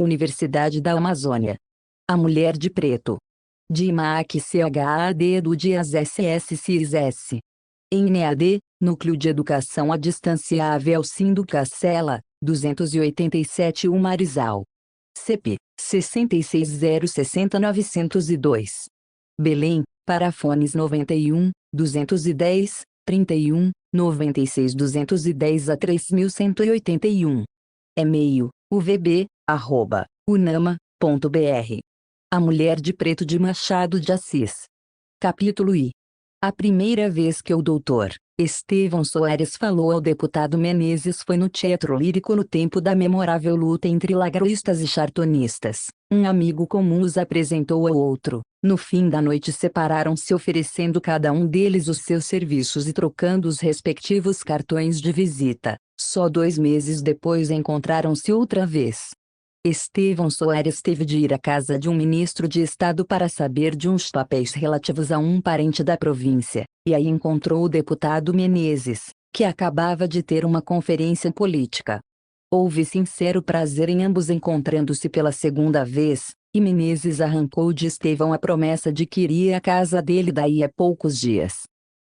Universidade da Amazônia. A Mulher de Preto. De IMAC CHAD do Dias SSCIS. NEAD, Núcleo de Educação à Distância Avelcindo Cacela, 287 Marizal. CP, 66060902. Belém, Parafones 91, 210, 31, 96 210 a 3181. E-mail, uvb@unama.br. A Mulher de Preto de Machado de Assis. Capítulo I. A primeira vez que o Dr. Estevão Soares falou ao deputado Menezes foi no Teatro Lírico no tempo da memorável luta entre lagaristas e chartonistas. Um amigo comum os apresentou ao outro. No fim da noite separaram-se oferecendo cada um deles os seus serviços e trocando os respectivos cartões de visita. Só 2 meses depois encontraram-se outra vez. Estevão Soares teve de ir à casa de um ministro de Estado para saber de uns papéis relativos a um parente da província, e aí encontrou o deputado Menezes, que acabava de ter uma conferência política. Houve sincero prazer em ambos encontrando-se pela segunda vez, e Menezes arrancou de Estevão a promessa de que iria à casa dele daí a poucos dias.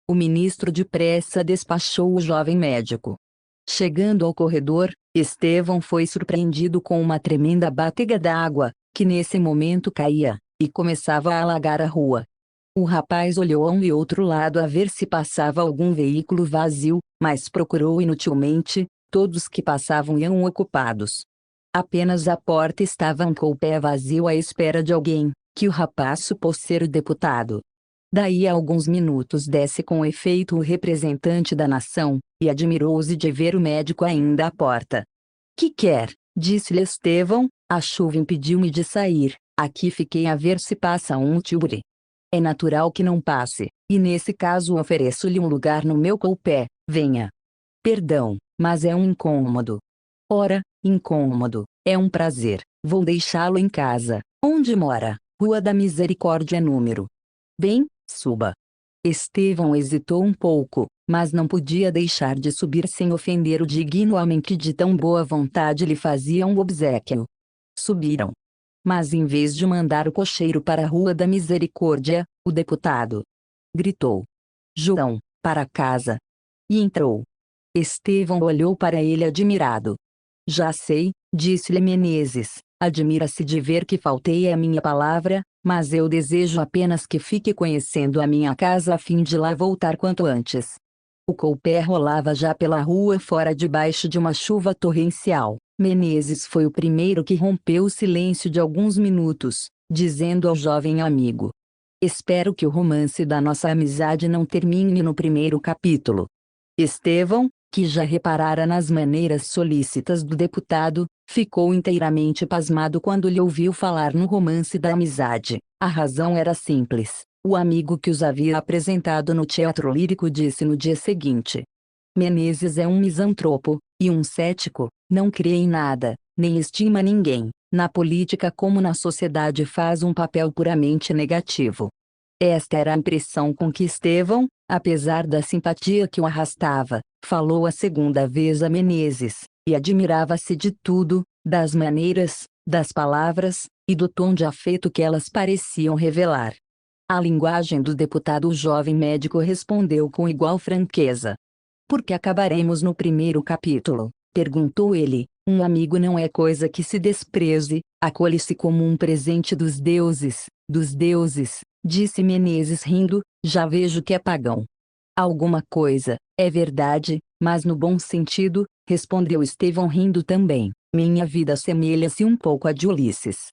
O ministro depressa despachou o jovem médico. Chegando ao corredor, Estevão foi surpreendido com uma tremenda batega d'água, que nesse momento caía, e começava a alagar a rua. O rapaz olhou a um e outro lado a ver se passava algum veículo vazio, mas procurou inutilmente, todos que passavam iam ocupados. Apenas a porta estava com o pé vazio à espera de alguém, que o rapaz supôs ser o deputado. Daí a alguns minutos desce com efeito o representante da nação, e admirou-se de ver o médico ainda à porta. "Que quer?" disse-lhe Estevão. "A chuva impediu-me de sair, aqui fiquei a ver se passa um tilbury. É natural que não passe, e nesse caso ofereço-lhe um lugar no meu coupé, venha." "Perdão, mas é um incômodo." "Ora, incômodo, é um prazer, vou deixá-lo em casa." "Onde mora?" "Rua da Misericórdia número." "Bem, suba." Estevão hesitou um pouco, mas não podia deixar de subir sem ofender o digno homem que de tão boa vontade lhe fazia um obséquio. Subiram. Mas em vez de mandar o cocheiro para a Rua da Misericórdia, o deputado gritou: "João, para casa." E entrou. Estevão olhou para ele admirado. "Já sei", disse-lhe Menezes, "admira-se de ver que faltei à minha palavra, mas eu desejo apenas que fique conhecendo a minha casa a fim de lá voltar quanto antes." O coupé rolava já pela rua fora debaixo de uma chuva torrencial. Menezes foi o primeiro que rompeu o silêncio de alguns minutos, dizendo ao jovem amigo: "Espero que o romance da nossa amizade não termine no primeiro capítulo." Estevão, que já reparara nas maneiras solícitas do deputado, ficou inteiramente pasmado quando lhe ouviu falar no romance da amizade. A razão era simples. O amigo que os havia apresentado no Teatro Lírico disse no dia seguinte: "Menezes é um misantropo, e um cético, não crê em nada, nem estima ninguém, na política como na sociedade faz um papel puramente negativo." Esta era a impressão com que Estevão, apesar da simpatia que o arrastava, falou a segunda vez a Menezes, e admirava-se de tudo, das maneiras, das palavras, e do tom de afeto que elas pareciam revelar. A linguagem do deputado o jovem médico respondeu com igual franqueza. "Por que acabaremos no primeiro capítulo?" perguntou ele. "Um amigo não é coisa que se despreze, acolhe-se como um presente dos deuses." "Dos deuses", disse Menezes rindo, "já vejo que é pagão." "Alguma coisa, é verdade, mas no bom sentido", respondeu Estevão rindo também. "Minha vida assemelha-se um pouco à de Ulisses.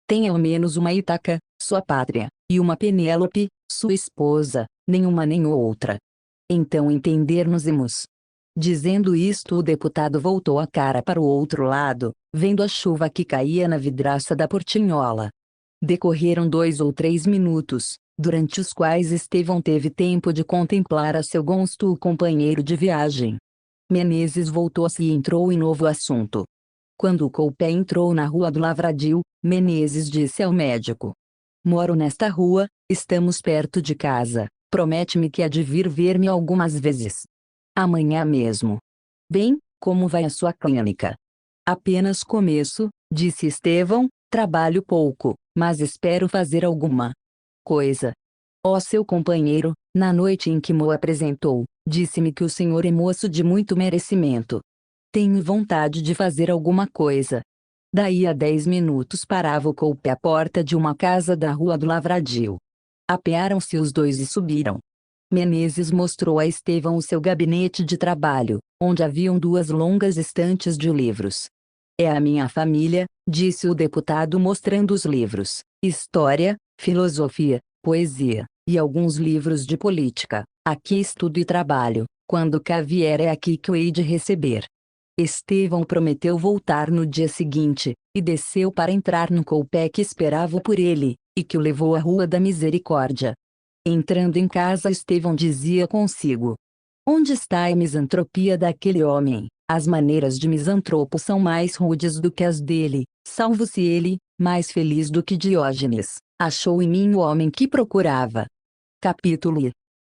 Tem ao menos uma Ítaca, sua pátria, e uma Penélope, sua esposa, nenhuma nem outra. Então entender-nos-emos." Dizendo isto, o deputado voltou a cara para o outro lado, vendo a chuva que caía na vidraça da portinhola. Decorreram 2 ou 3 minutos, durante os quais Estevão teve tempo de contemplar a seu gosto o companheiro de viagem. Menezes voltou-se e entrou em novo assunto. Quando o coupé entrou na Rua do Lavradio, Menezes disse ao médico: "Moro nesta rua, estamos perto de casa, promete-me que há de vir ver-me algumas vezes." "Amanhã mesmo." "Bem, como vai a sua clínica?" "Apenas começo, disse Estevão, trabalho pouco, mas espero fazer alguma coisa. Ó seu companheiro, na noite em que Mo apresentou, disse-me que o senhor é moço de muito merecimento. Tenho vontade de fazer alguma coisa. Daí a 10 minutos parava o coupe à porta de uma casa da Rua do Lavradio. Apearam-se os dois e subiram. Menezes mostrou a Estevão o seu gabinete de trabalho, onde haviam 2 longas estantes de livros. É a minha família, disse o deputado mostrando os livros: história, filosofia, poesia, e alguns livros de política. Aqui estudo e trabalho. Quando cá vier é aqui que eu hei de receber. Estevão prometeu voltar no dia seguinte, e desceu para entrar no coupé que esperava por ele, e que o levou à Rua da Misericórdia. Entrando em casa, Estevão dizia consigo: onde está a misantropia daquele homem? As maneiras de misantropo são mais rudes do que as dele, salvo se ele, mais feliz do que Diógenes, achou em mim o homem que procurava. Capítulo I.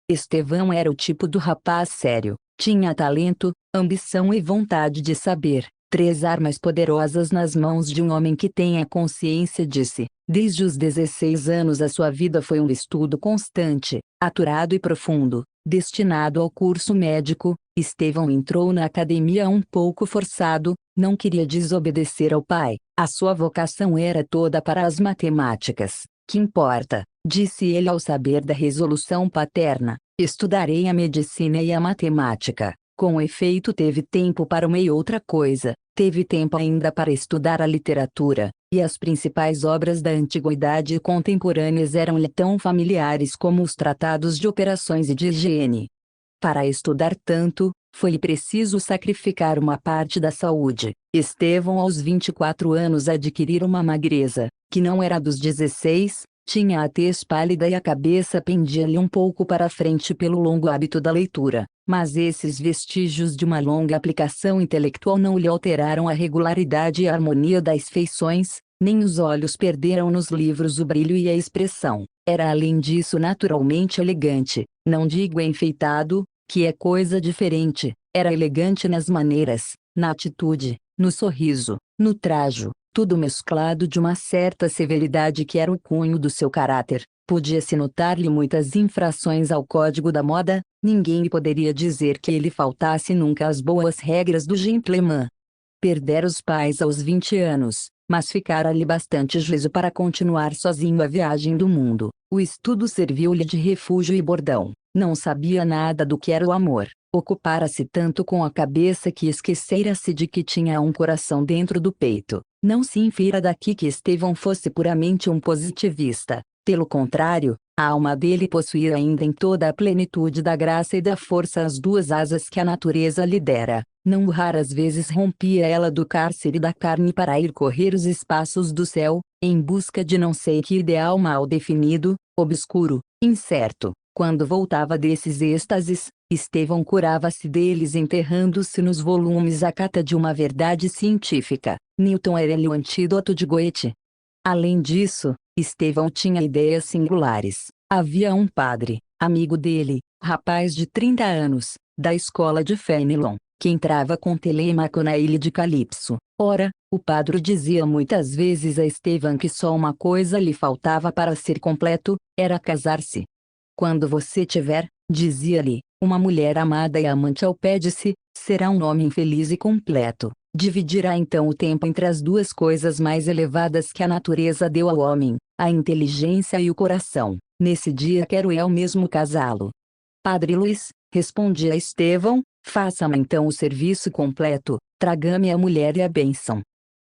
Estevão era o tipo do rapaz sério, tinha talento, ambição e vontade de saber, 3 armas poderosas nas mãos de um homem que tem a consciência de si. Desde os 16 anos a sua vida foi um estudo constante, aturado e profundo, destinado ao curso médico. Estevão entrou na academia um pouco forçado, não queria desobedecer ao pai, a sua vocação era toda para as matemáticas. Que importa, disse ele ao saber da resolução paterna, estudarei a medicina e a matemática. Com efeito teve tempo para uma e outra coisa, teve tempo ainda para estudar a literatura, e as principais obras da antiguidade e contemporâneas eram-lhe tão familiares como os tratados de operações e de higiene. Para estudar tanto, foi-lhe preciso sacrificar uma parte da saúde. Estevão aos 24 anos adquirira uma magreza, que não era dos 16, tinha a tez pálida e a cabeça pendia-lhe um pouco para a frente pelo longo hábito da leitura, mas esses vestígios de uma longa aplicação intelectual não lhe alteraram a regularidade e a harmonia das feições, nem os olhos perderam nos livros o brilho e a expressão. Era além disso naturalmente elegante, não digo enfeitado, que é coisa diferente, era elegante nas maneiras, na atitude, no sorriso, no trajo, tudo mesclado de uma certa severidade que era o cunho do seu caráter. Podia-se notar-lhe muitas infrações ao código da moda, ninguém lhe poderia dizer que lhe faltasse nunca as boas regras do gentleman. Perdera os pais aos 20 anos, mas ficara-lhe bastante juízo para continuar sozinho a viagem do mundo. O estudo serviu-lhe de refúgio e bordão. Não sabia nada do que era o amor. Ocupara-se tanto com a cabeça que esquecera-se de que tinha um coração dentro do peito. Não se infira daqui que Estevão fosse puramente um positivista. Pelo contrário, a alma dele possuía ainda em toda a plenitude da graça e da força as 2 asas que a natureza lhe dera. Não raras vezes rompia ela do cárcere da carne para ir correr os espaços do céu, em busca de não sei que ideal mal definido, obscuro, incerto. Quando voltava desses êxtases, Estevão curava-se deles enterrando-se nos volumes à cata de uma verdade científica. Newton era-lhe o antídoto de Goethe. Além disso, Estevão tinha ideias singulares. Havia um padre, amigo dele, rapaz de 30 anos, da escola de Fenelon, que entrava com Telêmaco na ilha de Calipso. Ora, o padre dizia muitas vezes a Estevão que só uma coisa lhe faltava para ser completo, era casar-se. Quando você tiver, dizia-lhe, uma mulher amada e amante ao pé de si, será um homem feliz e completo. Dividirá então o tempo entre as 2 coisas mais elevadas que a natureza deu ao homem, a inteligência e o coração. Nesse dia quero eu mesmo casá-lo. Padre Luiz, respondia Estevão, faça-me então o serviço completo, traga-me a mulher e a bênção.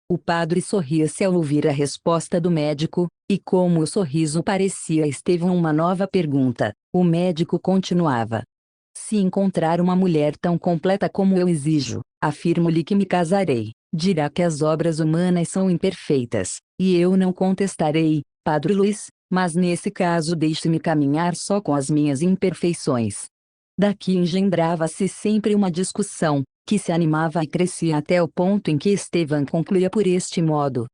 O padre sorria-se ao ouvir a resposta do médico, e como o sorriso parecia a Estevão uma nova pergunta, o médico continuava: se encontrar uma mulher tão completa como eu exijo, afirmo-lhe que me casarei. Dirá que as obras humanas são imperfeitas, e eu não contestarei, Padre Luiz, mas nesse caso deixe-me caminhar só com as minhas imperfeições. Daqui engendrava-se sempre uma discussão, que se animava e crescia até o ponto em que Estevão concluía por este modo: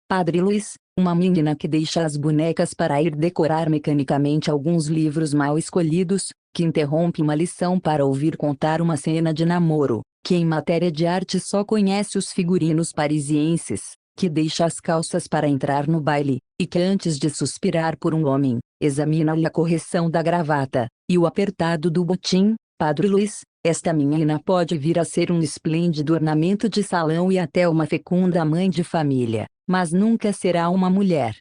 Padre Luiz, uma menina que deixa as bonecas para ir decorar mecanicamente alguns livros mal escolhidos, que interrompe uma lição para ouvir contar uma cena de namoro, que em matéria de arte só conhece os figurinos parisienses, que deixa as calças para entrar no baile, e que antes de suspirar por um homem, examina-lhe a correção da gravata, e o apertado do botim. Padre Luiz, esta menina pode vir a ser um esplêndido ornamento de salão e até uma fecunda mãe de família, mas nunca será uma mulher.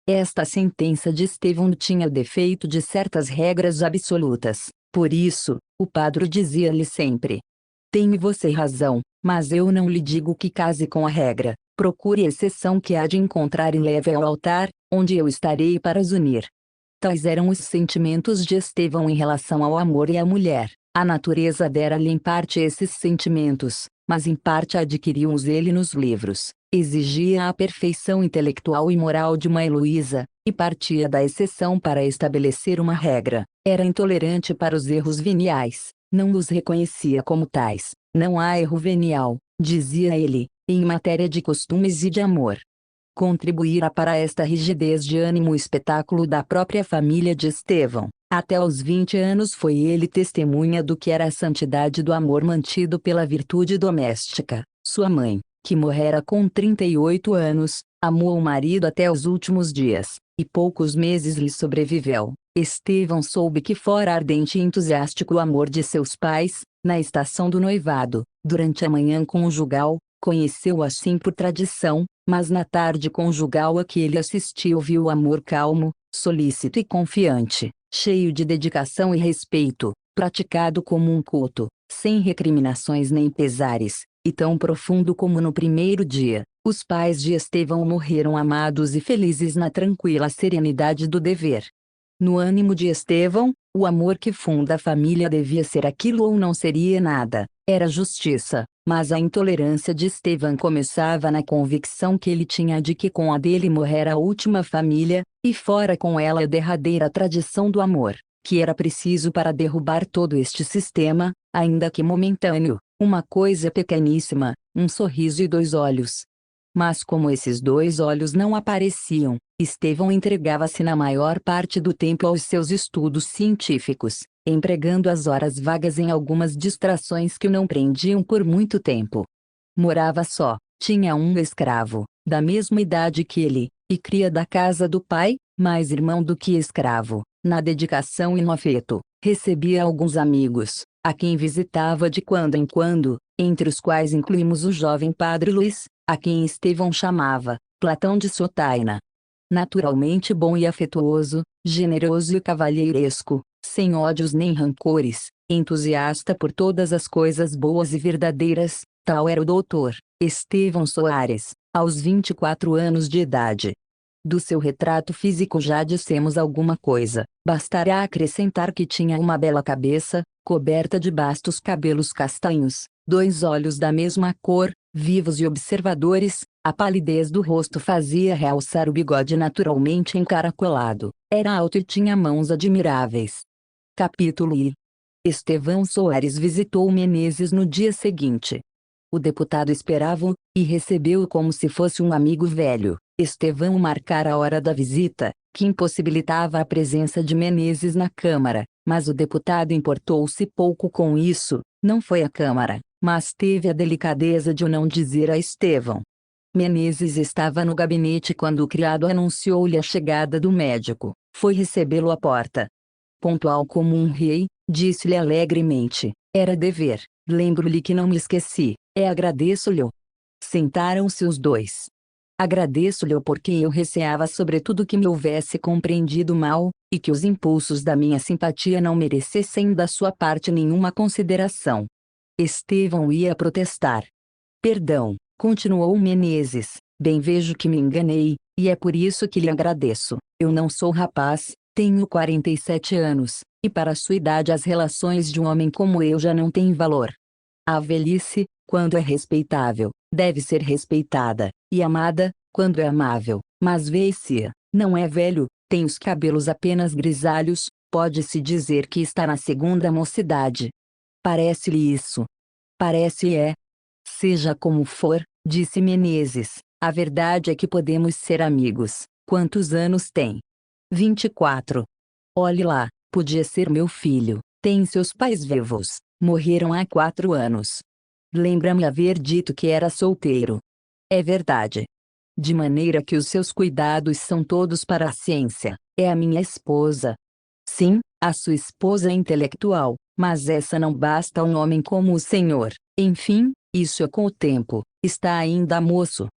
Esta sentença de Estevão tinha defeito de certas regras absolutas. Por isso, o padre dizia-lhe sempre: tem você razão, mas eu não lhe digo que case com a regra. Procure a exceção que há de encontrar e leve ao altar, onde eu estarei para os unir. Tais eram os sentimentos de Estevão em relação ao amor e à mulher. A natureza dera-lhe em parte esses sentimentos, mas em parte adquiriu-os ele nos livros. Exigia a perfeição intelectual e moral de uma Heloísa, e partia da exceção para estabelecer uma regra. Era intolerante para os erros veniais, não os reconhecia como tais. Não há erro venial, dizia ele, em matéria de costumes e de amor. Contribuíra para esta rigidez de ânimo o espetáculo da própria família de Estevão. Até aos 20 anos foi ele testemunha do que era a santidade do amor mantido pela virtude doméstica. Sua mãe, que morrera com 38 anos, amou o marido até os últimos dias, e poucos meses lhe sobreviveu. Estevão soube que fora ardente e entusiástico o amor de seus pais, na estação do noivado, durante a manhã conjugal, conheceu assim por tradição, mas na tarde conjugal a que ele assistiu viu o amor calmo, solícito e confiante, cheio de dedicação e respeito, praticado como um culto, sem recriminações nem pesares, e tão profundo como no primeiro dia. Os pais de Estevão morreram amados e felizes na tranquila serenidade do dever. No ânimo de Estevão, o amor que funda a família devia ser aquilo ou não seria nada, era justiça, mas a intolerância de Estevão começava na convicção que ele tinha de que com a dele morrera a última família, e fora com ela a derradeira tradição do amor, que era preciso para derrubar todo este sistema, ainda que momentâneo, uma coisa pequeníssima, um sorriso e 2 olhos. Mas como esses 2 olhos não apareciam, Estevão entregava-se na maior parte do tempo aos seus estudos científicos, empregando as horas vagas em algumas distrações que o não prendiam por muito tempo. Morava só, tinha um escravo, da mesma idade que ele, e cria da casa do pai, mais irmão do que escravo, na dedicação e no afeto. Recebia alguns amigos, a quem visitava de quando em quando, entre os quais incluímos o jovem padre Luiz, a quem Estevão chamava Platão de Sotaina. Naturalmente bom e afetuoso, generoso e cavalheiresco, sem ódios nem rancores, entusiasta por todas as coisas boas e verdadeiras, tal era o doutor Estevão Soares, aos 24 anos de idade. Do seu retrato físico já dissemos alguma coisa, bastará acrescentar que tinha uma bela cabeça, coberta de bastos cabelos castanhos, 2 olhos da mesma cor, vivos e observadores, a palidez do rosto fazia realçar o bigode naturalmente encaracolado, era alto e tinha mãos admiráveis. Capítulo I. Estevão Soares visitou Menezes no dia seguinte. O deputado esperava-o, e recebeu-o como se fosse um amigo velho. Estevão marcara a hora da visita, que impossibilitava a presença de Menezes na Câmara, mas o deputado importou-se pouco com isso, não foi à Câmara, mas teve a delicadeza de o não dizer a Estevão. Menezes estava no gabinete quando o criado anunciou-lhe a chegada do médico. Foi recebê-lo à porta. Pontual como um rei, disse-lhe alegremente: era dever, lembro-lhe que não me esqueci, agradeço-lhe. Sentaram-se os dois. Agradeço-lhe porque eu receava sobretudo que me houvesse compreendido mal, e que os impulsos da minha simpatia não merecessem da sua parte nenhuma consideração. Estevão ia protestar. Perdão, continuou Menezes, bem vejo que me enganei, e é por isso que lhe agradeço. Eu não sou rapaz, tenho 47 anos, e para sua idade as relações de um homem como eu já não têm valor. A velhice, quando é respeitável, deve ser respeitada, e amada, quando é amável, mas vê-se, não é velho, tem os cabelos apenas grisalhos, pode-se dizer que está na segunda mocidade. Parece-lhe isso? Parece é. Seja como for, disse Menezes, a verdade é que podemos ser amigos. Quantos anos tem? 24. Olhe lá, podia ser meu filho, tem seus pais vivos, morreram há 4 anos. Lembra-me haver dito que era solteiro. É verdade. de maneira que os seus cuidados são todos para a ciência. É a minha esposa. Sim, a sua esposa é intelectual, mas essa não basta a um homem como o senhor. Enfim, isso é com o tempo, está ainda moço.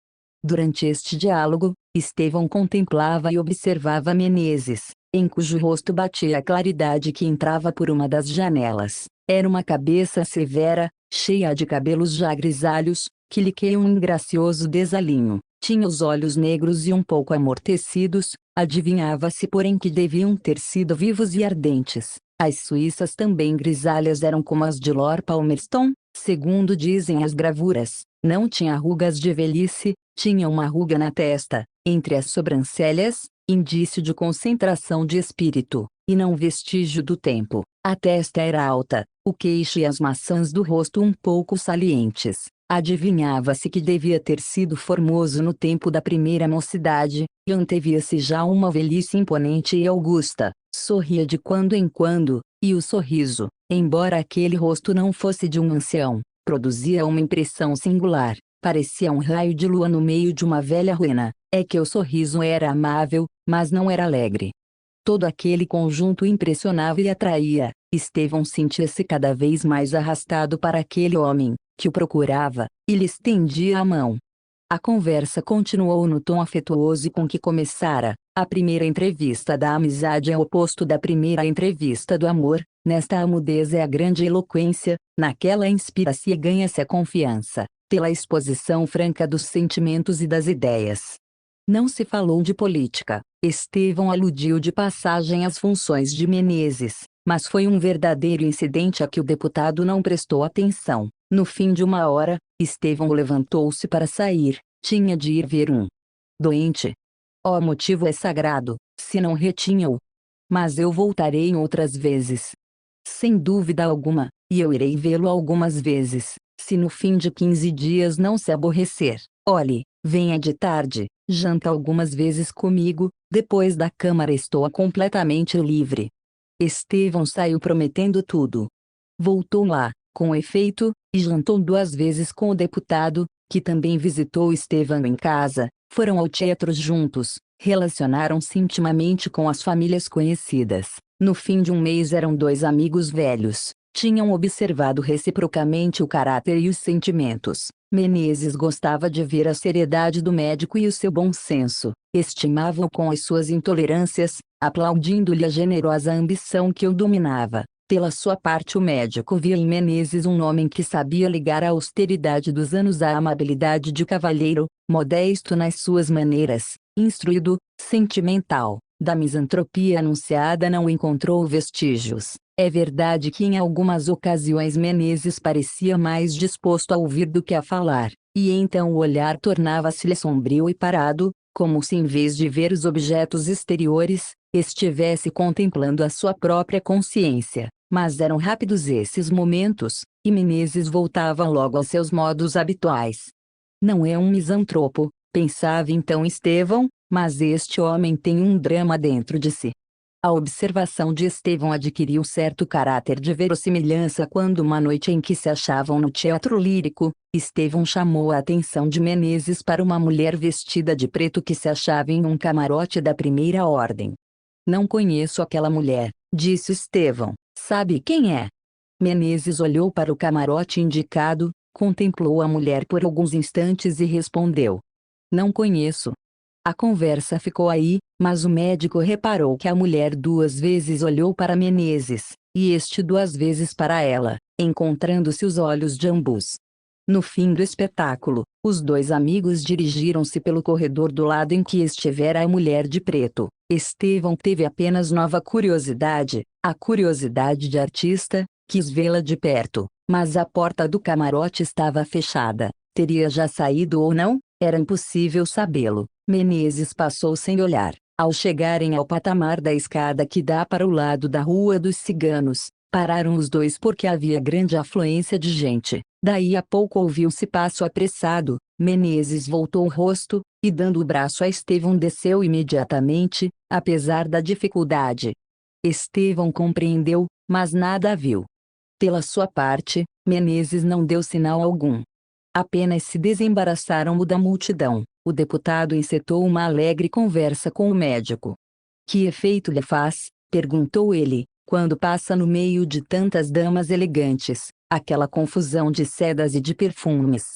Durante este diálogo, Estevão contemplava e observava Menezes, em cujo rosto batia a claridade que entrava por uma das janelas. Era uma cabeça severa, cheia de cabelos já grisalhos, que lhe queiam um gracioso desalinho. Tinha os olhos negros e um pouco amortecidos, adivinhava-se porém que deviam ter sido vivos e ardentes. As suíças também grisalhas eram como as de Lord Palmerston, segundo dizem as gravuras. Não tinha rugas de velhice, tinha uma ruga na testa, entre as sobrancelhas, indício de concentração de espírito, e não vestígio do tempo. A testa era alta, o queixo e as maçãs do rosto um pouco salientes. Adivinhava-se que devia ter sido formoso no tempo da primeira mocidade, e antevia-se já uma velhice imponente e augusta. Sorria de quando em quando, e o sorriso, embora aquele rosto não fosse de um ancião, produzia uma impressão singular. Parecia um raio de lua no meio de uma velha ruína. É que o sorriso era amável, mas não era alegre. Todo aquele conjunto impressionava e atraía. Estevão sentia-se cada vez mais arrastado para aquele homem, que o procurava, e lhe estendia a mão. A conversa continuou no tom afetuoso com que começara. A primeira entrevista da amizade é o oposto da primeira entrevista do amor. Nesta a mudez é a grande eloquência, naquela inspira-se e ganha-se a confiança, pela exposição franca dos sentimentos e das ideias. Não se falou de política. Estevão aludiu de passagem às funções de Menezes, mas foi um verdadeiro incidente a que o deputado não prestou atenção. No fim de uma hora, Estevão levantou-se para sair. Tinha de ir ver um doente. O motivo é sagrado, se não retinha-o. Mas eu voltarei em outras vezes. Sem dúvida alguma, e eu irei vê-lo algumas vezes, se no fim de 15 dias não se aborrecer. Olhe, venha de tarde, janta algumas vezes comigo, depois da Câmara estou completamente livre. Estevão saiu prometendo tudo. Voltou lá, com efeito, e jantou 2 vezes com o deputado, que também visitou Estevão em casa. Foram ao teatro juntos, relacionaram-se intimamente com as famílias conhecidas. No fim de um mês eram 2 amigos velhos. Tinham observado reciprocamente o caráter e os sentimentos. Menezes gostava de ver a seriedade do médico e o seu bom senso. Estimava-o com as suas intolerâncias, aplaudindo-lhe a generosa ambição que o dominava. Pela sua parte o médico via em Menezes um homem que sabia ligar a austeridade dos anos à amabilidade de cavalheiro, modesto nas suas maneiras, instruído, sentimental. Da misantropia anunciada não encontrou vestígios. É verdade que em algumas ocasiões Menezes parecia mais disposto a ouvir do que a falar, e então o olhar tornava-se-lhe sombrio e parado, como se em vez de ver os objetos exteriores, estivesse contemplando a sua própria consciência. Mas eram rápidos esses momentos, e Menezes voltava logo aos seus modos habituais. Não é um misantropo, pensava então Estevão, mas este homem tem um drama dentro de si. A observação de Estevão adquiriu certo caráter de verossimilhança quando uma noite em que se achavam no teatro lírico, Estevão chamou a atenção de Menezes para uma mulher vestida de preto que se achava em um camarote da primeira ordem. Não conheço aquela mulher, disse Estevão. Sabe quem é? Menezes olhou para o camarote indicado, contemplou a mulher por alguns instantes e respondeu: Não conheço. A conversa ficou aí, mas o médico reparou que a mulher 2 vezes olhou para Menezes, e este 2 vezes para ela, encontrando-se os olhos de ambos. No fim do espetáculo, os 2 amigos dirigiram-se pelo corredor do lado em que estivera a mulher de preto. Estevão teve apenas nova curiosidade, a curiosidade de artista, quis vê-la de perto, mas a porta do camarote estava fechada. Teria já saído ou não? Era impossível sabê-lo. Menezes passou sem olhar. Ao chegarem ao patamar da escada que dá para o lado da Rua dos Ciganos, pararam os 2 porque havia grande afluência de gente. Daí a pouco ouviu-se passo apressado. Menezes voltou o rosto, e dando o braço a Estevão desceu imediatamente, apesar da dificuldade. Estevão compreendeu, mas nada viu. Pela sua parte, Menezes não deu sinal algum. Apenas se desembaraçaram da multidão. o deputado encetou uma alegre conversa com o médico. Que efeito lhe faz? Perguntou ele, quando passa no meio de tantas damas elegantes, aquela confusão de sedas e de perfumes.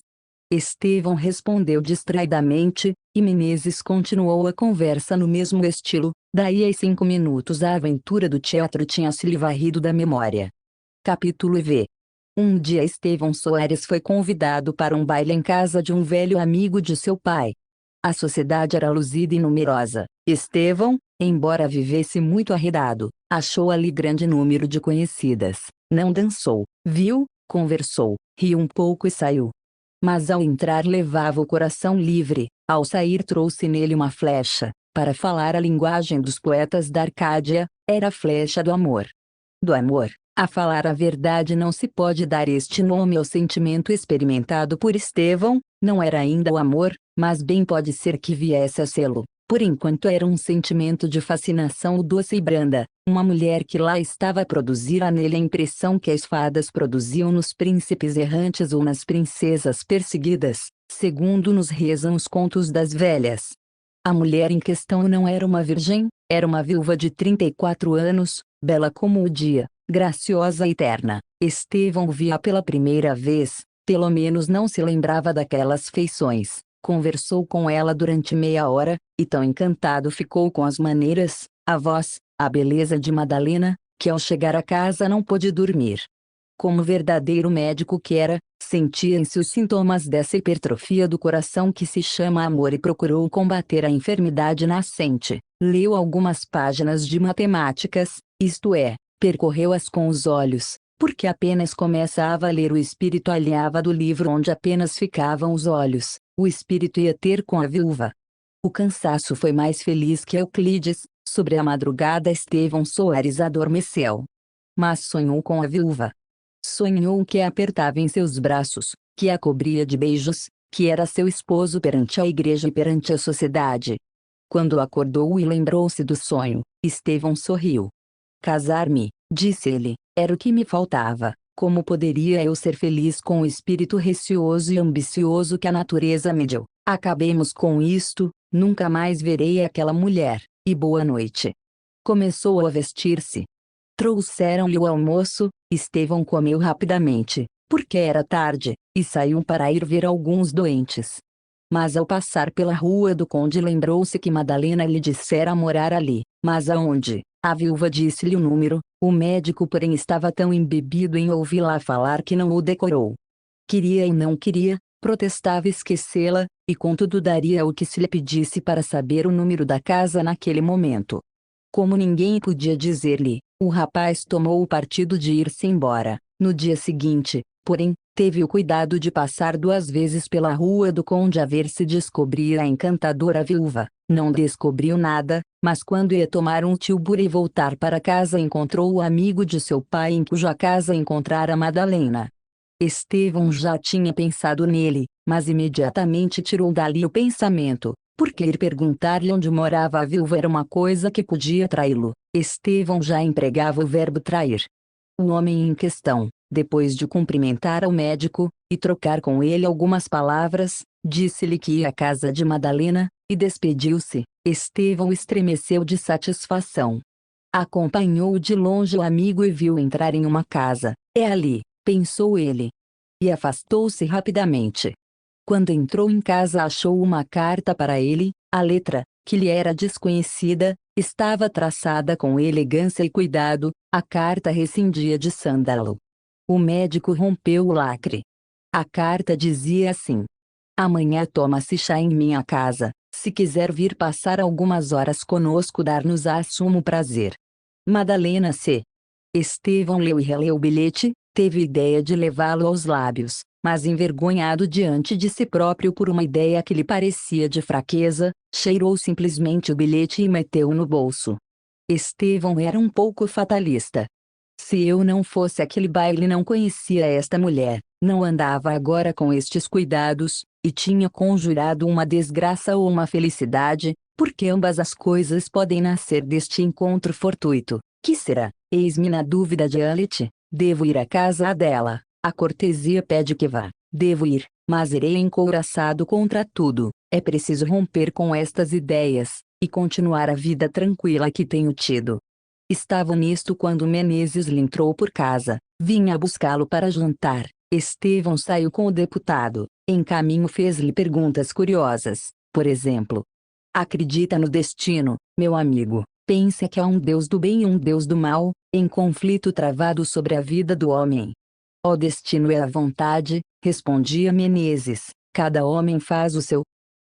Estevão respondeu distraidamente, e Menezes continuou a conversa no mesmo estilo. Daí a 5 minutos a aventura do teatro tinha se lhe varrido da memória. Capítulo V. Um dia Estevão Soares foi convidado para um baile em casa de um velho amigo de seu pai. A sociedade era luzida e numerosa. Estevão, embora vivesse muito arredado, achou ali grande número de conhecidas. Não dançou, viu, conversou, riu um pouco e saiu. Mas ao entrar levava o coração livre, ao sair trouxe nele uma flecha. Para falar a linguagem dos poetas da Arcádia, era a flecha do amor. Do amor, a falar a verdade, não se pode dar este nome ao sentimento experimentado por Estevão. Não era ainda o amor, mas bem pode ser que viesse a sê-lo. Por enquanto era um sentimento de fascinação doce e branda, uma mulher que lá estava a produzir nele a impressão que as fadas produziam nos príncipes errantes ou nas princesas perseguidas, segundo nos rezam os contos das velhas. A mulher em questão não era uma virgem, era uma viúva de 34 anos, bela como o dia, graciosa e terna. Estevão via pela primeira vez, pelo menos não se lembrava daquelas feições. Conversou com ela durante meia hora, e tão encantado ficou com as maneiras, a voz, a beleza de Madalena, que ao chegar a casa não pôde dormir. Como verdadeiro médico que era, sentia em si os sintomas dessa hipertrofia do coração que se chama amor e procurou combater a enfermidade nascente. Leu algumas páginas de matemáticas, isto é, percorreu-as com os olhos, porque apenas começava a ler o espírito alheava do livro onde apenas ficavam os olhos. O espírito ia ter com a viúva. O cansaço foi mais feliz que Euclides. Sobre a madrugada Estevão Soares adormeceu. Mas sonhou com a viúva. Sonhou que a apertava em seus braços, que a cobria de beijos, que era seu esposo perante a igreja e perante a sociedade. Quando acordou e lembrou-se do sonho, Estevão sorriu. Casar-me, disse ele, era o que me faltava. Como poderia eu ser feliz com o espírito receoso e ambicioso que a natureza me deu? Acabemos com isto, nunca mais verei aquela mulher, e boa noite. Começou a vestir-se. Trouxeram-lhe o almoço, Estevão comeu rapidamente, porque era tarde, e saiu para ir ver alguns doentes. Mas ao passar pela rua do Conde lembrou-se que Madalena lhe dissera morar ali. Mas aonde? A viúva disse-lhe o número, o médico porém estava tão embebido em ouvi-la falar que não o decorou. Queria e não queria, protestava esquecê-la, e contudo daria o que se lhe pedisse para saber o número da casa naquele momento. Como ninguém podia dizer-lhe, o rapaz tomou o partido de ir-se embora. No dia seguinte, porém, teve o cuidado de passar 2 vezes pela rua do Conde a ver se descobria a encantadora viúva. Não descobriu nada, mas quando ia tomar um tilbure e voltar para casa encontrou o amigo de seu pai em cuja casa encontrara Madalena. Estevão já tinha pensado nele, mas imediatamente tirou dali o pensamento, porque ir perguntar-lhe onde morava a viúva era uma coisa que podia traí-lo. Estevão já empregava o verbo trair. O homem em questão, depois de cumprimentar ao médico, e trocar com ele algumas palavras, disse-lhe que ia à casa de Madalena, e despediu-se. Estevão estremeceu de satisfação. Acompanhou de longe o amigo e viu entrar em uma casa. É ali, pensou ele. E afastou-se rapidamente. Quando entrou em casa achou uma carta para ele, a letra, que lhe era desconhecida, estava traçada com elegância e cuidado, a carta rescindia de sândalo. O médico rompeu o lacre. A carta dizia assim: amanhã toma-se chá em minha casa, se quiser vir passar algumas horas conosco dar-nos-á sumo prazer. Madalena C. Estevão leu e releu o bilhete, teve ideia de levá-lo aos lábios, mas envergonhado diante de si próprio por uma ideia que lhe parecia de fraqueza, cheirou simplesmente o bilhete e meteu-o no bolso. Estevão era um pouco fatalista. Se eu não fosse àquele baile não conhecia esta mulher, não andava agora com estes cuidados, e tinha conjurado uma desgraça ou uma felicidade, porque ambas as coisas podem nascer deste encontro fortuito. Que será? Eis-me na dúvida de Alit. Devo ir à casa dela, a cortesia pede que vá. Devo ir, mas irei encouraçado contra tudo. É preciso romper com estas ideias, e continuar a vida tranquila que tenho tido. Estavam nisto quando Menezes lhe entrou por casa, vinha buscá-lo para jantar. Estevão saiu com o deputado. Em caminho fez-lhe perguntas curiosas, por exemplo: acredita no destino, meu amigo? Pensa que há um Deus do bem e um Deus do mal, em conflito travado sobre a vida do homem? O destino é a vontade, respondia Menezes. Cada homem faz o seu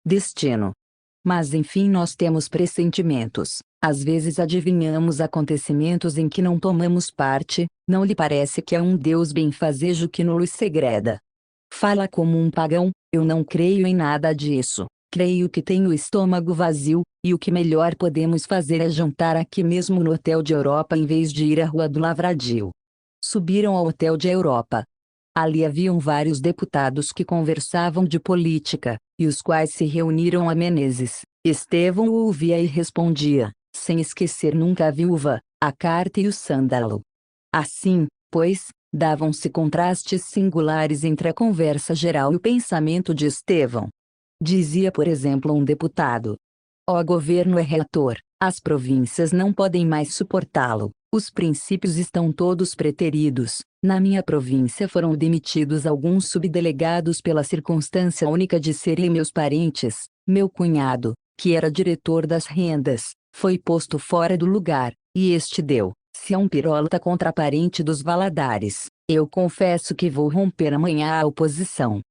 destino. Mas enfim, nós temos pressentimentos. Às vezes adivinhamos acontecimentos em que não tomamos parte. Não lhe parece que há um Deus benfazejo que nos segreda? Fala como um pagão. Eu não creio em nada disso. Creio que tenho o estômago vazio, e o que melhor podemos fazer é jantar aqui mesmo no Hotel de Europa em vez de ir à Rua do Lavradio. Subiram ao Hotel de Europa. Ali haviam vários deputados que conversavam de política, e os quais se reuniram a Menezes. Estevão o ouvia e respondia, sem esquecer nunca a viúva, a carta e o sândalo. Assim, pois, davam-se contrastes singulares entre a conversa geral e o pensamento de Estevão. Dizia, por exemplo, um deputado: o governo é reator, as províncias não podem mais suportá-lo, os princípios estão todos preteridos. Na minha província foram demitidos alguns subdelegados pela circunstância única de serem meus parentes. Meu cunhado, que era diretor das rendas, foi posto fora do lugar, e este deu-se a um pirólata contra parente dos Valadares. Eu confesso que vou romper amanhã a oposição.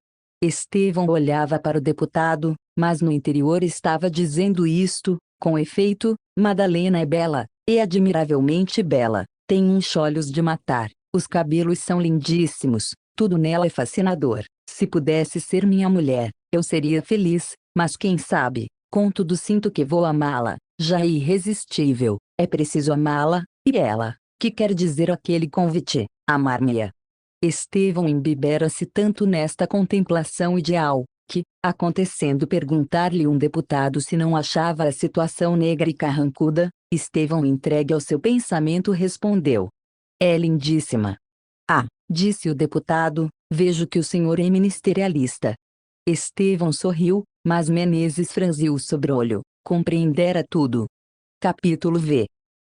Estevão olhava para o deputado, mas no interior estava dizendo isto: com efeito, Madalena é bela, e admiravelmente bela, tem uns olhos de matar, os cabelos são lindíssimos, tudo nela é fascinador. Se pudesse ser minha mulher, eu seria feliz, mas quem sabe, contudo sinto que vou amá-la, já é irresistível, é preciso amá-la, e ela, que quer dizer aquele convite, amar-me-á. Estevão embibera-se tanto nesta contemplação ideal, que, acontecendo perguntar-lhe um deputado se não achava a situação negra e carrancuda, Estevão, entregue ao seu pensamento, respondeu: é lindíssima. Ah, disse o deputado, vejo que o senhor é ministerialista. Estevão sorriu, mas Menezes franziu o sobrolho, compreendera tudo. Capítulo V.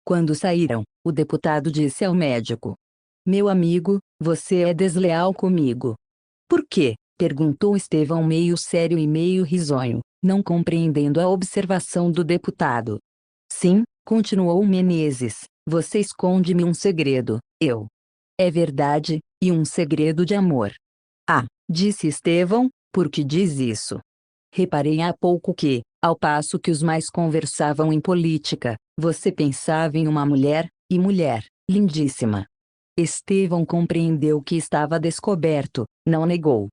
Quando saíram, o deputado disse ao médico: meu amigo, você é desleal comigo. Por quê? Perguntou Estevão, meio sério e meio risonho, não compreendendo a observação do deputado. Sim, continuou Menezes, você esconde-me um segredo. É verdade, e um segredo de amor. Ah, disse Estevão, por que diz isso? Reparei há pouco que, ao passo que os mais conversavam em política, você pensava em uma mulher, e mulher, lindíssima. Estevão compreendeu que estava descoberto, não negou.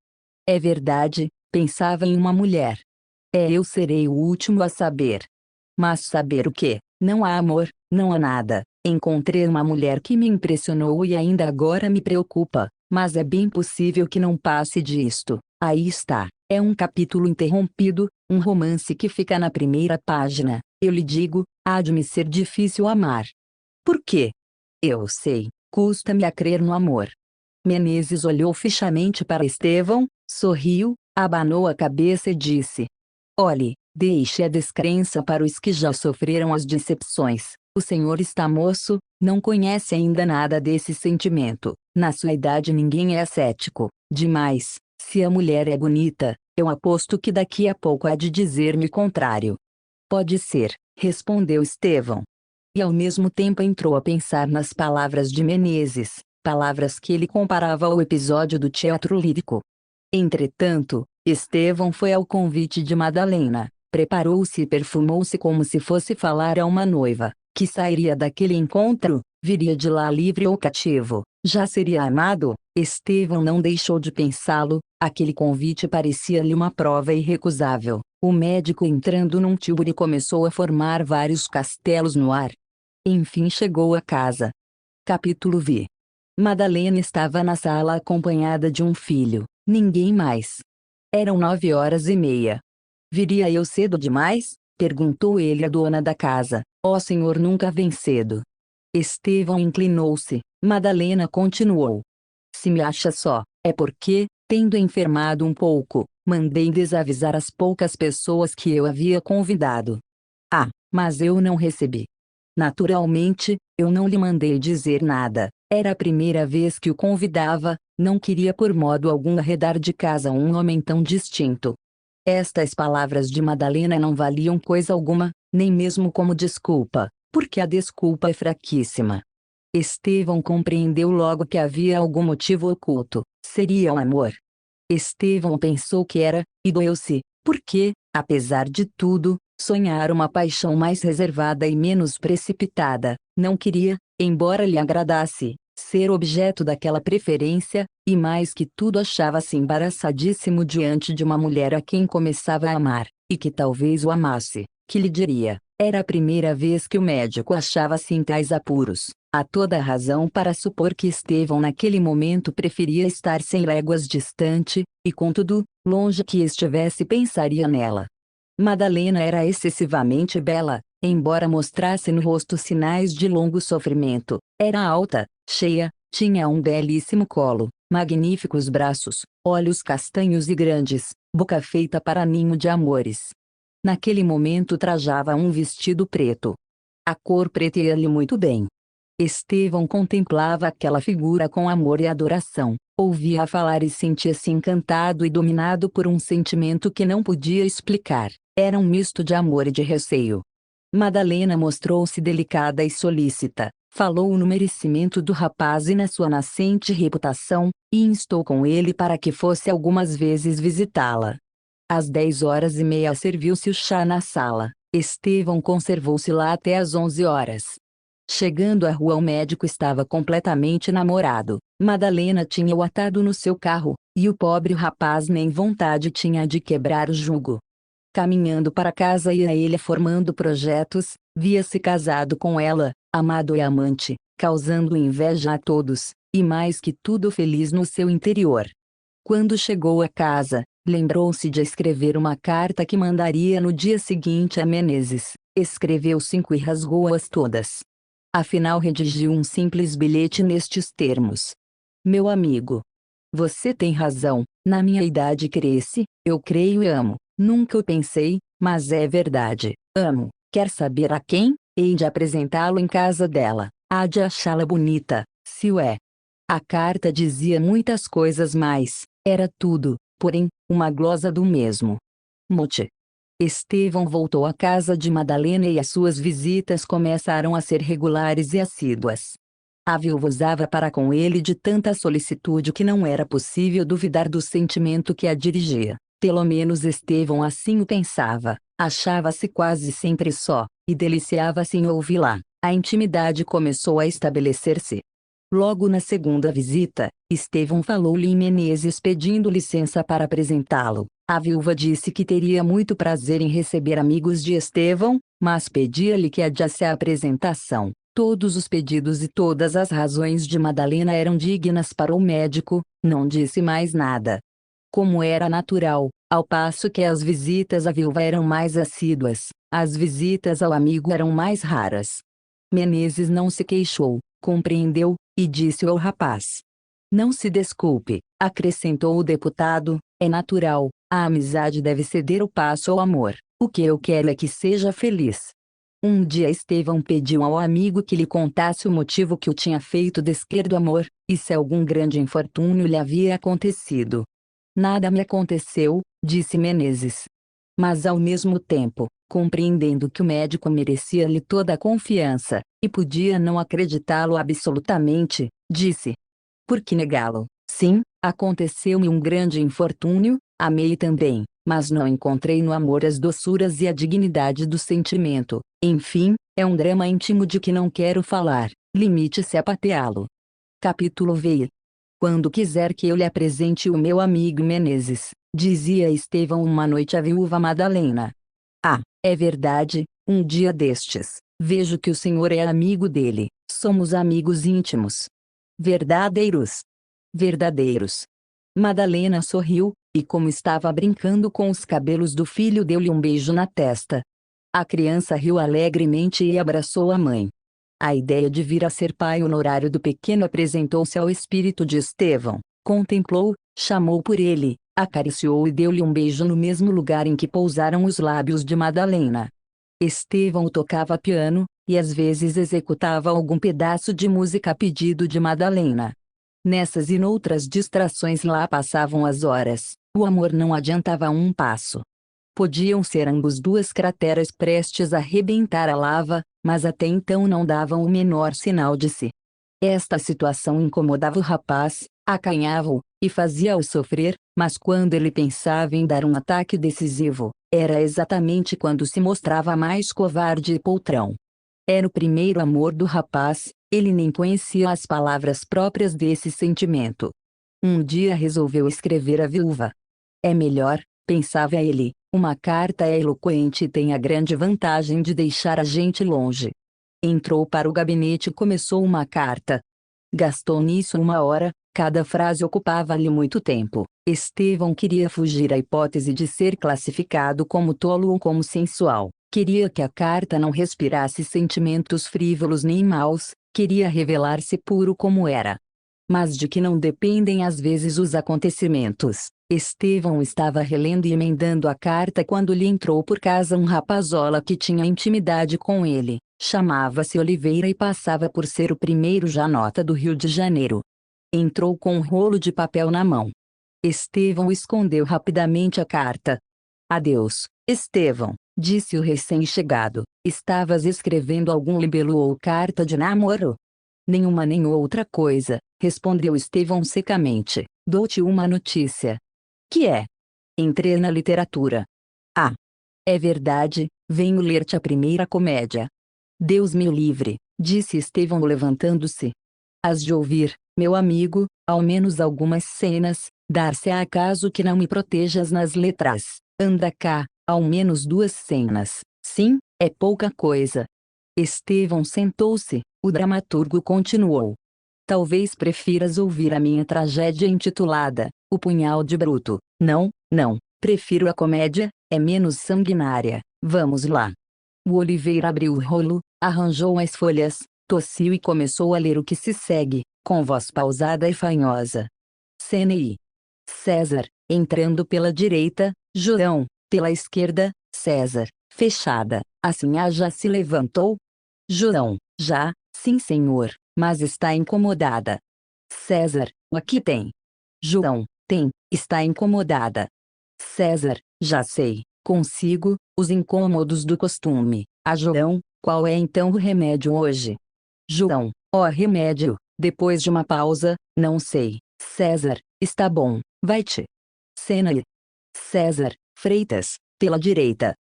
É verdade, pensava em uma mulher. Eu serei o último a saber. Mas saber o quê? Não há amor, não há nada. Encontrei uma mulher que me impressionou e ainda agora me preocupa, mas é bem possível que não passe disto. Aí está, é um capítulo interrompido, um romance que fica na primeira página. Eu lhe digo, há de me ser difícil amar. Por quê? Eu sei, custa-me a crer no amor. Menezes olhou fixamente para Estevão, sorriu, abanou a cabeça e disse: olhe, deixe a descrença para os que já sofreram as decepções. O senhor está moço, não conhece ainda nada desse sentimento. Na sua idade ninguém é cético. Demais, se a mulher é bonita, eu aposto que daqui a pouco há de dizer-me o contrário. Pode ser, respondeu Estevão. E ao mesmo tempo entrou a pensar nas palavras de Menezes, palavras que ele comparava ao episódio do teatro lírico. Entretanto, Estevão foi ao convite de Madalena, preparou-se e perfumou-se como se fosse falar a uma noiva, que sairia daquele encontro, viria de lá livre ou cativo, já seria amado. Estevão não deixou de pensá-lo, aquele convite parecia-lhe uma prova irrecusável. O médico, entrando num tílburi, começou a formar vários castelos no ar. Enfim chegou a casa. Capítulo V. Madalena estava na sala acompanhada de um filho, ninguém mais. Eram 9h30. Viria eu cedo demais? Perguntou ele à dona da casa. Ó senhor, nunca vem cedo. Estevão inclinou-se. Madalena continuou: se me acha só, é porque, tendo enfermado um pouco, Mandei desavisar as poucas pessoas que eu havia convidado. Ah, mas eu não recebi. Naturalmente, eu não lhe mandei dizer nada. Era a primeira vez que o convidava, não queria por modo algum arredar de casa um homem tão distinto. Estas palavras de Madalena não valiam coisa alguma, nem mesmo como desculpa, porque a desculpa é fraquíssima. Estevão compreendeu logo que havia algum motivo oculto. Seria o amor. Estevão pensou que era, e doeu-se, porque, apesar de tudo, sonhara uma paixão mais reservada e menos precipitada. Não queria, embora lhe agradasse, ser objeto daquela preferência, e mais que tudo achava-se embaraçadíssimo diante de uma mulher a quem começava a amar, e que talvez o amasse. Que lhe diria? Era a primeira vez que o médico achava-se em tais apuros. Há toda a razão para supor que Estevão naquele momento preferia estar 100 léguas distante, e contudo, longe que estivesse pensaria nela. Madalena era excessivamente bela, embora mostrasse no rosto sinais de longo sofrimento. Era alta, cheia, tinha um belíssimo colo, magníficos braços, olhos castanhos e grandes, boca feita para ninho de amores. Naquele momento trajava um vestido preto. A cor preta ia-lhe muito bem. Estevão contemplava aquela figura com amor e adoração, ouvia-a falar e sentia-se encantado e dominado por um sentimento que não podia explicar. Era um misto de amor e de receio. Madalena mostrou-se delicada e solícita, falou no merecimento do rapaz e na sua nascente reputação, e instou com ele para que fosse algumas vezes visitá-la. Às 10h30 serviu-se o chá na sala. Estevão conservou-se lá até às 11h. Chegando à rua, o médico estava completamente namorado. Madalena tinha-o atado no seu carro, e o pobre rapaz nem vontade tinha de quebrar o jugo. Caminhando para casa ia ele formando projetos, via-se casado com ela, amado e amante, causando inveja a todos, e mais que tudo feliz no seu interior. Quando chegou a casa, lembrou-se de escrever uma carta que mandaria no dia seguinte a Menezes. Escreveu 5 e rasgou-as todas. Afinal redigiu um simples bilhete nestes termos: Meu amigo, você tem razão, na minha idade cresce, eu creio e amo. Nunca o pensei, mas é verdade, amo. Quer saber a quem? Hei de apresentá-lo em casa dela. Há de achá-la bonita, se o é. A carta dizia muitas coisas mais, era tudo, porém, uma glosa do mesmo mote. Estevão voltou à casa de Madalena e as suas visitas começaram a ser regulares e assíduas. A viúva usava para com ele de tanta solicitude que não era possível duvidar do sentimento que a dirigia. Pelo menos Estevão assim o pensava. Achava-se quase sempre só, e deliciava-se em ouvi-la. A intimidade começou a estabelecer-se. Logo na segunda visita, Estevão falou-lhe em Menezes pedindo licença para apresentá-lo. A viúva disse que teria muito prazer em receber amigos de Estevão, mas pedia-lhe que adiasse a apresentação. Todos os pedidos e todas as razões de Madalena eram dignas para o médico, não disse mais nada. Como era natural, ao passo que as visitas à viúva eram mais assíduas, as visitas ao amigo eram mais raras. Menezes não se queixou, compreendeu, e disse ao rapaz: Não se desculpe, acrescentou o deputado, é natural, a amizade deve ceder o passo ao amor. O que eu quero é que seja feliz. Um dia Estevão pediu ao amigo que lhe contasse o motivo que o tinha feito descrer do amor, e se algum grande infortúnio lhe havia acontecido. Nada me aconteceu, disse Menezes. Mas ao mesmo tempo, compreendendo que o médico merecia-lhe toda a confiança, e podia não acreditá-lo absolutamente, disse: Por que negá-lo? Sim, aconteceu-me um grande infortúnio, amei também, mas não encontrei no amor as doçuras e a dignidade do sentimento. Enfim, é um drama íntimo de que não quero falar, limite-se a pateá-lo. Capítulo VI. Quando quiser que eu lhe apresente o meu amigo Menezes, dizia Estevão uma noite à viúva Madalena. Ah, é verdade, um dia destes, vejo que o senhor é amigo dele, somos amigos íntimos. Verdadeiros. Verdadeiros. Madalena sorriu, e como estava brincando com os cabelos do filho, deu-lhe um beijo na testa. A criança riu alegremente e abraçou a mãe. A ideia de vir a ser pai honorário do pequeno apresentou-se ao espírito de Estevão. Contemplou, chamou por ele, Acariciou e deu-lhe um beijo no mesmo lugar em que pousaram os lábios de Madalena. Estevão tocava piano, e às vezes executava algum pedaço de música a pedido de Madalena. Nessas e noutras distrações lá passavam as horas, o amor não adiantava um passo. Podiam ser ambos duas crateras prestes a rebentar a lava, mas até então não davam o menor sinal de si. Esta situação incomodava o rapaz, acanhava-o, e fazia-o sofrer, mas quando ele pensava em dar um ataque decisivo, era exatamente quando se mostrava mais covarde e poltrão. Era o primeiro amor do rapaz, ele nem conhecia as palavras próprias desse sentimento. Um dia resolveu escrever à viúva. É melhor, pensava ele, uma carta é eloquente e tem a grande vantagem de deixar a gente longe. Entrou para o gabinete e começou uma carta. Gastou nisso 1 hora, cada frase ocupava-lhe muito tempo. Estevão queria fugir à hipótese de ser classificado como tolo ou como sensual. Queria que a carta não respirasse sentimentos frívolos nem maus, queria revelar-se puro como era. Mas de que não dependem às vezes os acontecimentos. Estevão estava relendo e emendando a carta quando lhe entrou por casa um rapazola que tinha intimidade com ele. Chamava-se Oliveira e passava por ser o primeiro janota do Rio de Janeiro. Entrou com um rolo de papel na mão. Estevão escondeu rapidamente a carta. Adeus, Estevão, disse o recém-chegado. Estavas escrevendo algum libelo ou carta de namoro? Nenhuma nem outra coisa, respondeu Estevão secamente. Dou-te uma notícia. Que é? Entrei na literatura. Ah! É verdade, venho ler-te a primeira comédia. Deus me o livre, disse Estevão levantando-se. Hás de ouvir, meu amigo, ao menos algumas cenas, dar-se-á acaso que não me protejas nas letras. Anda cá, ao menos 2 cenas. Sim, é pouca coisa. Estevão sentou-se, o dramaturgo continuou. Talvez prefiras ouvir a minha tragédia intitulada O Punhal de Bruto. Não, não, prefiro a comédia, é menos sanguinária. Vamos lá. O Oliveira abriu o rolo, arranjou as folhas, tossiu e começou a ler o que se segue, com voz pausada e fanhosa. CNI. César, entrando pela direita, João, pela esquerda, César, fechada. A sinhá já se levantou? João, já, sim senhor, mas está incomodada. César, aqui tem. João, tem, está incomodada. César, já sei, consigo, os incômodos do costume. A João, qual é então o remédio hoje? João, ó remédio, depois de uma pausa, não sei. César, está bom, vai-te. Cena. César, Freitas, pela direita.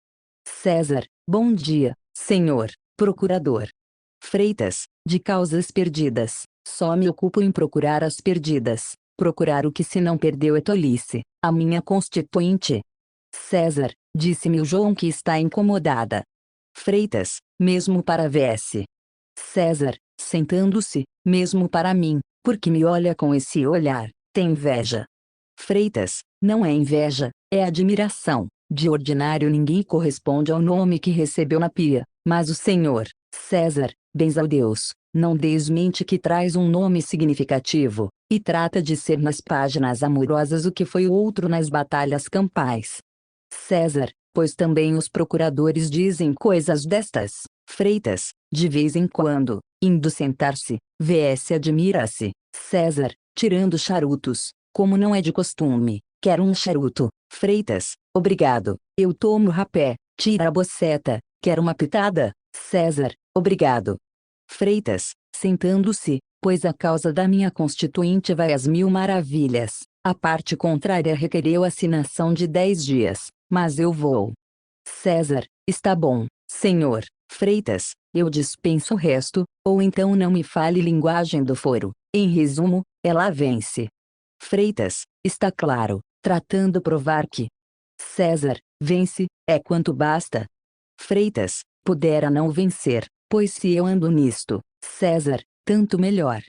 César, bom dia, senhor procurador. Freitas, de causas perdidas, só me ocupo em procurar as perdidas. Procurar o que se não perdeu é tolice, a minha constituinte. César, disse-me o João que está incomodada. Freitas, mesmo para VS. César, sentando-se, mesmo para mim, porque me olha com esse olhar, tem inveja. Freitas, não é inveja, é admiração. De ordinário ninguém corresponde ao nome que recebeu na pia, mas o senhor, César, bens a Deus, não desmente que traz um nome significativo, e trata de ser nas páginas amorosas o que foi o outro nas batalhas campais. César, pois também os procuradores dizem coisas destas. Freitas, de vez em quando, indo sentar-se, VS admira-se. César, tirando charutos, como não é de costume, quer um charuto. Freitas, obrigado, eu tomo rapé, tira a boceta, quer uma pitada? César, obrigado. Freitas, sentando-se, pois a causa da minha constituinte vai às 1000 maravilhas. A parte contrária requereu assinação de 10 dias, mas eu vou. César, está bom, senhor. Freitas, eu dispenso o resto, ou então não me fale linguagem do foro. Em resumo, ela vence. Freitas, está claro, tratando provar que César, vence, é quanto basta. Freitas, pudera não vencer, pois se eu ando nisto, César, tanto melhor.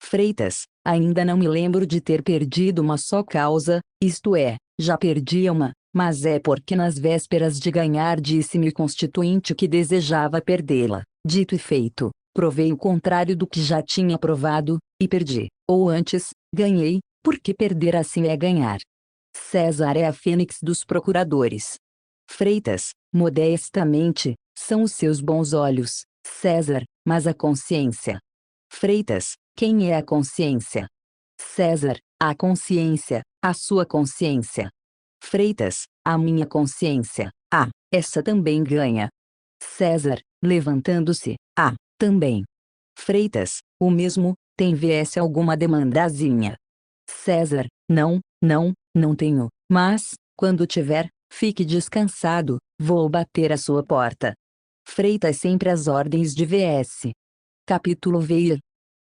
Freitas, ainda não me lembro de ter perdido uma só causa, isto é, já perdi uma, mas é porque nas vésperas de ganhar disse-me o constituinte que desejava perdê-la. Dito e feito, provei o contrário do que já tinha provado, e perdi, ou antes, ganhei, porque perder assim é ganhar. César é a fênix dos procuradores. Freitas, modestamente, são os seus bons olhos, César, mas a consciência. Freitas, quem é a consciência? César, a consciência, a sua consciência. Freitas, a minha consciência. Ah, essa também ganha. César, levantando-se. Ah, também. Freitas, o mesmo, tem vs alguma demandazinha? César, não tenho, mas, quando tiver, fique descansado, vou bater a sua porta. Freitas sempre às ordens de vs. Capítulo veio.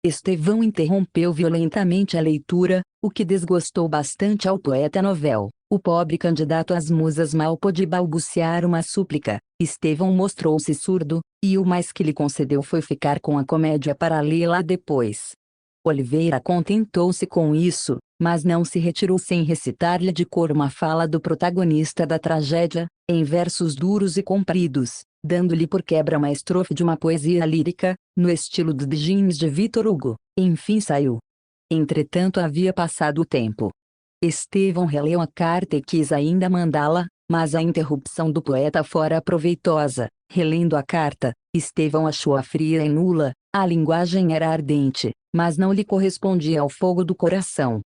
Estevão interrompeu violentamente a leitura, o que desgostou bastante ao poeta novel. O pobre candidato às musas mal pôde balbuciar uma súplica. Estevão mostrou-se surdo, e o mais que lhe concedeu foi ficar com a comédia paralela depois. Oliveira contentou-se com isso, mas não se retirou sem recitar-lhe de cor uma fala do protagonista da tragédia, em versos duros e compridos, dando-lhe por quebra uma estrofe de uma poesia lírica, no estilo do Djinns de Victor Hugo. Enfim saiu. Entretanto havia passado o tempo. Estevão releu a carta e quis ainda mandá-la, mas a interrupção do poeta fora proveitosa. Relendo a carta, Estevão achou-a fria e nula, a linguagem era ardente, mas não lhe correspondia ao fogo do coração.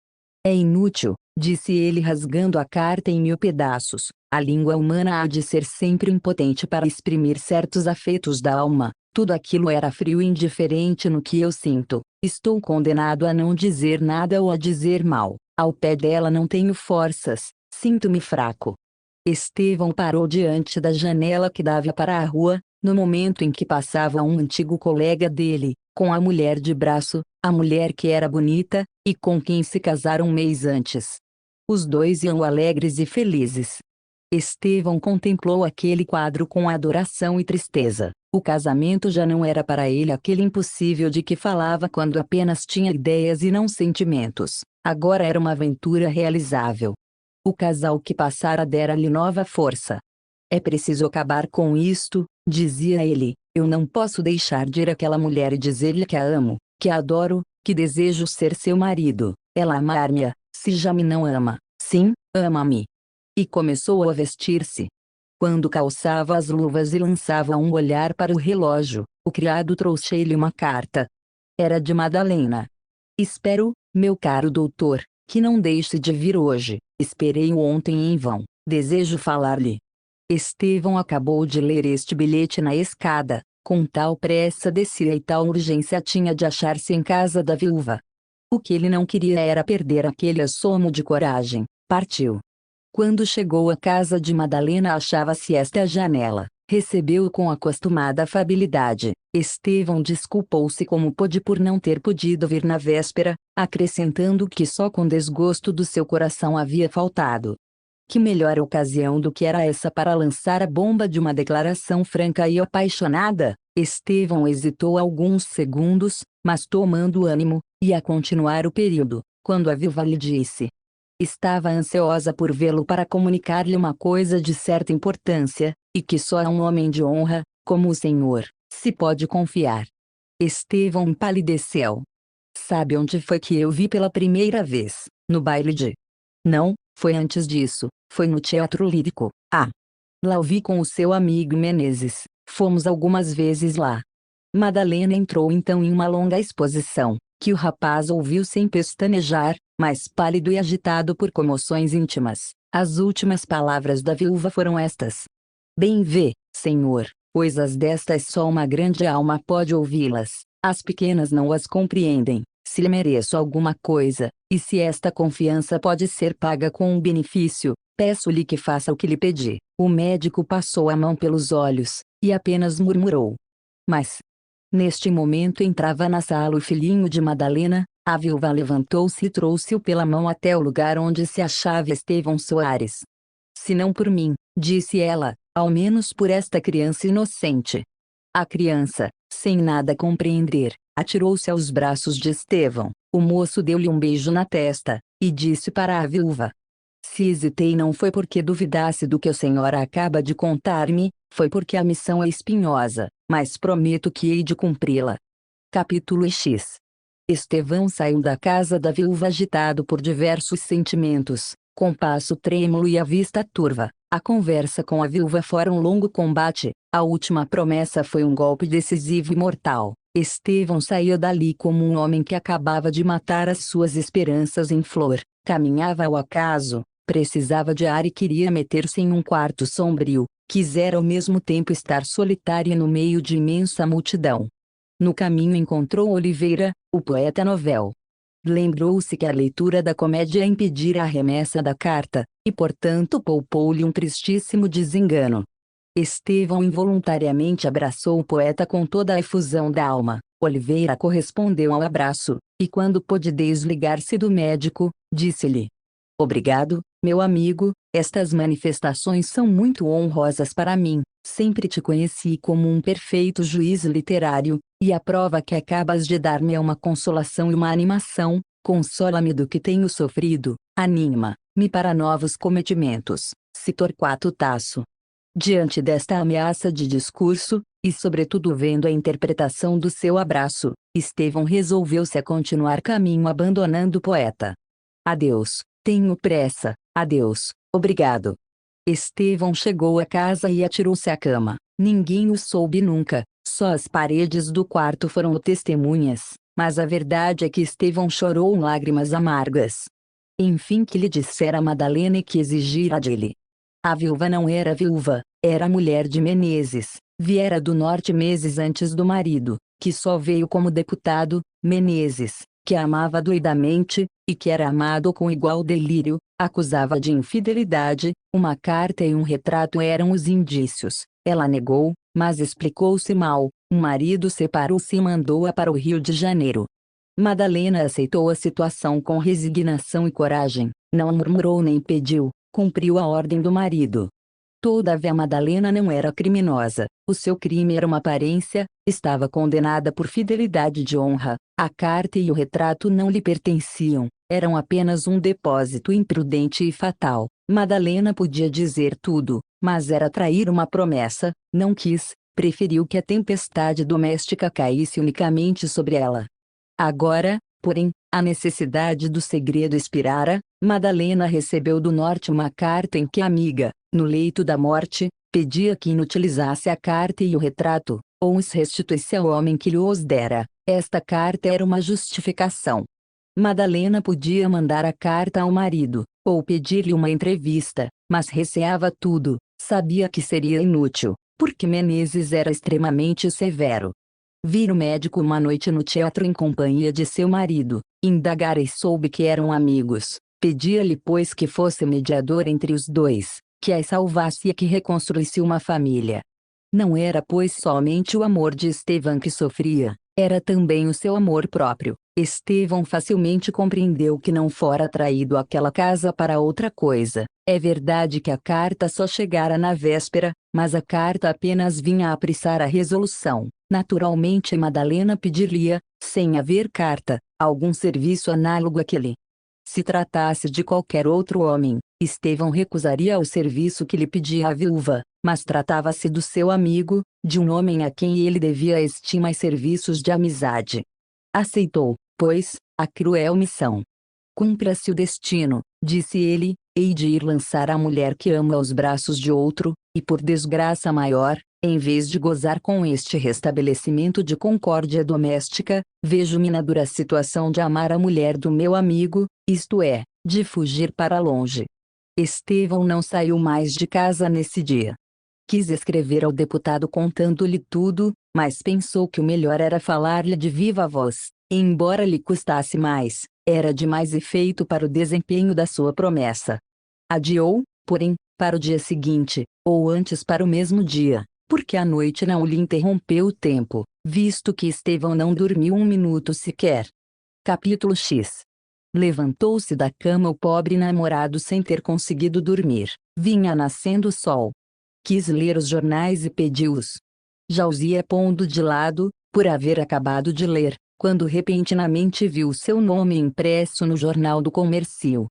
É inútil, disse ele rasgando a carta em 1000 pedaços, a língua humana há de ser sempre impotente para exprimir certos afetos da alma, tudo aquilo era frio e indiferente no que eu sinto, estou condenado a não dizer nada ou a dizer mal, ao pé dela não tenho forças, sinto-me fraco. Estevão parou diante da janela que dava para a rua, no momento em que passava um antigo colega dele, com a mulher de braço, a mulher que era bonita, e com quem se casaram um mês antes. Os dois iam alegres e felizes. Estevão contemplou aquele quadro com adoração e tristeza. O casamento já não era para ele aquele impossível de que falava quando apenas tinha ideias e não sentimentos. Agora era uma aventura realizável. O casal que passara dera-lhe nova força. É preciso acabar com isto, dizia ele. Eu não posso deixar de ir àquela mulher e dizer-lhe que a amo, que a adoro, que desejo ser seu marido. Ela amar-me, se já me não ama. Sim, ama-me. E começou a vestir-se. Quando calçava as luvas e lançava um olhar para o relógio, o criado trouxe-lhe uma carta. Era de Madalena. Espero, meu caro doutor, que não deixe de vir hoje. Esperei-o ontem em vão. Desejo falar-lhe. Estevão acabou de ler este bilhete na escada. Com tal pressa descia e tal urgência tinha de achar-se em casa da viúva. O que ele não queria era perder aquele assomo de coragem. Partiu. Quando chegou à casa de Madalena achava-se esta à janela. Recebeu-o com a acostumada afabilidade. Estevão desculpou-se como pôde por não ter podido vir na véspera, acrescentando que só com desgosto do seu coração havia faltado. Que melhor ocasião do que era essa para lançar a bomba de uma declaração franca e apaixonada? Estevão hesitou alguns segundos, mas tomando ânimo, ia continuar o período, quando a viúva lhe disse. Estava ansiosa por vê-lo para comunicar-lhe uma coisa de certa importância, e que só a um homem de honra, como o senhor, se pode confiar. Estevão empalideceu. Sabe onde foi que eu vi pela primeira vez? No baile de... Não, foi antes disso, foi no Teatro Lírico. Ah! Lá o vi com o seu amigo Menezes, fomos algumas vezes lá. Madalena entrou então em uma longa exposição, que o rapaz ouviu sem pestanejar, mas pálido e agitado por comoções íntimas. As últimas palavras da viúva foram estas. Bem vê, senhor, coisas destas só uma grande alma pode ouvi-las, as pequenas não as compreendem. Se lhe mereço alguma coisa, e se esta confiança pode ser paga com um benefício, peço-lhe que faça o que lhe pedi. O médico passou a mão pelos olhos, e apenas murmurou. Mas, neste momento entrava na sala o filhinho de Madalena, a viúva levantou-se e trouxe-o pela mão até o lugar onde se achava Estevão Soares. Se não por mim, disse ela, ao menos por esta criança inocente. A criança, sem nada compreender, atirou-se aos braços de Estevão. O moço deu-lhe um beijo na testa, e disse para a viúva. Se hesitei não foi porque duvidasse do que a senhora acaba de contar-me, foi porque a missão é espinhosa, mas prometo que hei de cumpri-la. Capítulo X. Estevão saiu da casa da viúva agitado por diversos sentimentos. Com passo trêmulo e a vista turva, a conversa com a viúva fora um longo combate. A última promessa foi um golpe decisivo e mortal. Estevão saía dali como um homem que acabava de matar as suas esperanças em flor. Caminhava ao acaso, precisava de ar e queria meter-se em um quarto sombrio. Quisera ao mesmo tempo estar solitário no meio de imensa multidão. No caminho encontrou Oliveira, o poeta novel. Lembrou-se que a leitura da comédia impedira a remessa da carta, e portanto poupou-lhe um tristíssimo desengano. Estevão involuntariamente abraçou o poeta com toda a efusão da alma. Oliveira correspondeu ao abraço, e quando pôde desligar-se do médico, disse-lhe: "Obrigado, meu amigo, estas manifestações são muito honrosas para mim. Sempre te conheci como um perfeito juiz literário, e a prova que acabas de dar-me é uma consolação e uma animação. Consola-me do que tenho sofrido, anima-me para novos cometimentos." Se Torquato Tasso. Diante desta ameaça de discurso, e sobretudo vendo a interpretação do seu abraço, Estevão resolveu-se a continuar caminho abandonando o poeta. "Adeus, tenho pressa, adeus, obrigado." Estevão chegou a casa e atirou-se à cama. Ninguém o soube nunca, só as paredes do quarto foram testemunhas, mas a verdade é que Estevão chorou lágrimas amargas. Enfim que lhe dissera a Madalena que exigira dele. A viúva não era viúva, era a mulher de Menezes, viera do norte meses antes do marido, que só veio como deputado. Menezes, que a amava doidamente, e que era amado com igual delírio, acusava de infidelidade. Uma carta e um retrato eram os indícios. Ela negou, mas explicou-se mal. O marido separou-se e mandou-a para o Rio de Janeiro. Madalena aceitou a situação com resignação e coragem, não murmurou nem pediu, cumpriu a ordem do marido. Todavia Madalena não era criminosa, o seu crime era uma aparência, estava condenada por fidelidade de honra. A carta e o retrato não lhe pertenciam, eram apenas um depósito imprudente e fatal. Madalena podia dizer tudo, mas era trair uma promessa, não quis, preferiu que a tempestade doméstica caísse unicamente sobre ela. Agora, porém, a necessidade do segredo expirara. Madalena recebeu do norte uma carta em que a amiga, no leito da morte, pedia que inutilizasse a carta e o retrato, ou os restituísse ao homem que lhe os dera. Esta carta era uma justificação. Madalena podia mandar a carta ao marido, ou pedir-lhe uma entrevista, mas receava tudo, sabia que seria inútil, porque Menezes era extremamente severo. Vira o médico uma noite no teatro em companhia de seu marido, indagara e soube que eram amigos. Pedia-lhe pois que fosse mediador entre os dois, que as salvasse e que reconstruísse uma família. Não era pois somente o amor de Estevão que sofria, era também o seu amor próprio. Estevão facilmente compreendeu que não fora traído àquela casa para outra coisa. É verdade que a carta só chegara na véspera, mas a carta apenas vinha apressar a resolução. Naturalmente Madalena pedir-lhe-ia, sem haver carta, algum serviço análogo àquele. Se tratasse de qualquer outro homem, Estevão recusaria o serviço que lhe pedia a viúva, mas tratava-se do seu amigo, de um homem a quem ele devia estima e serviços de amizade. Aceitou, pois, a cruel missão. "Cumpra-se o destino", disse ele, "hei de ir lançar a mulher que amo aos braços de outro, e por desgraça maior, em vez de gozar com este restabelecimento de concórdia doméstica, vejo-me na dura situação de amar a mulher do meu amigo, isto é, de fugir para longe." Estevão não saiu mais de casa nesse dia. Quis escrever ao deputado contando-lhe tudo, mas pensou que o melhor era falar-lhe de viva voz, e embora lhe custasse mais, era de mais efeito para o desempenho da sua promessa. Adiou, porém, para o dia seguinte, ou antes para o mesmo dia, porque a noite não lhe interrompeu o tempo, visto que Estevão não dormiu um minuto sequer. Capítulo X. Levantou-se da cama o pobre namorado sem ter conseguido dormir. Vinha nascendo o sol. Quis ler os jornais e pediu-os. Já os ia pondo de lado, por haver acabado de ler, quando repentinamente viu seu nome impresso no Jornal do Comércio.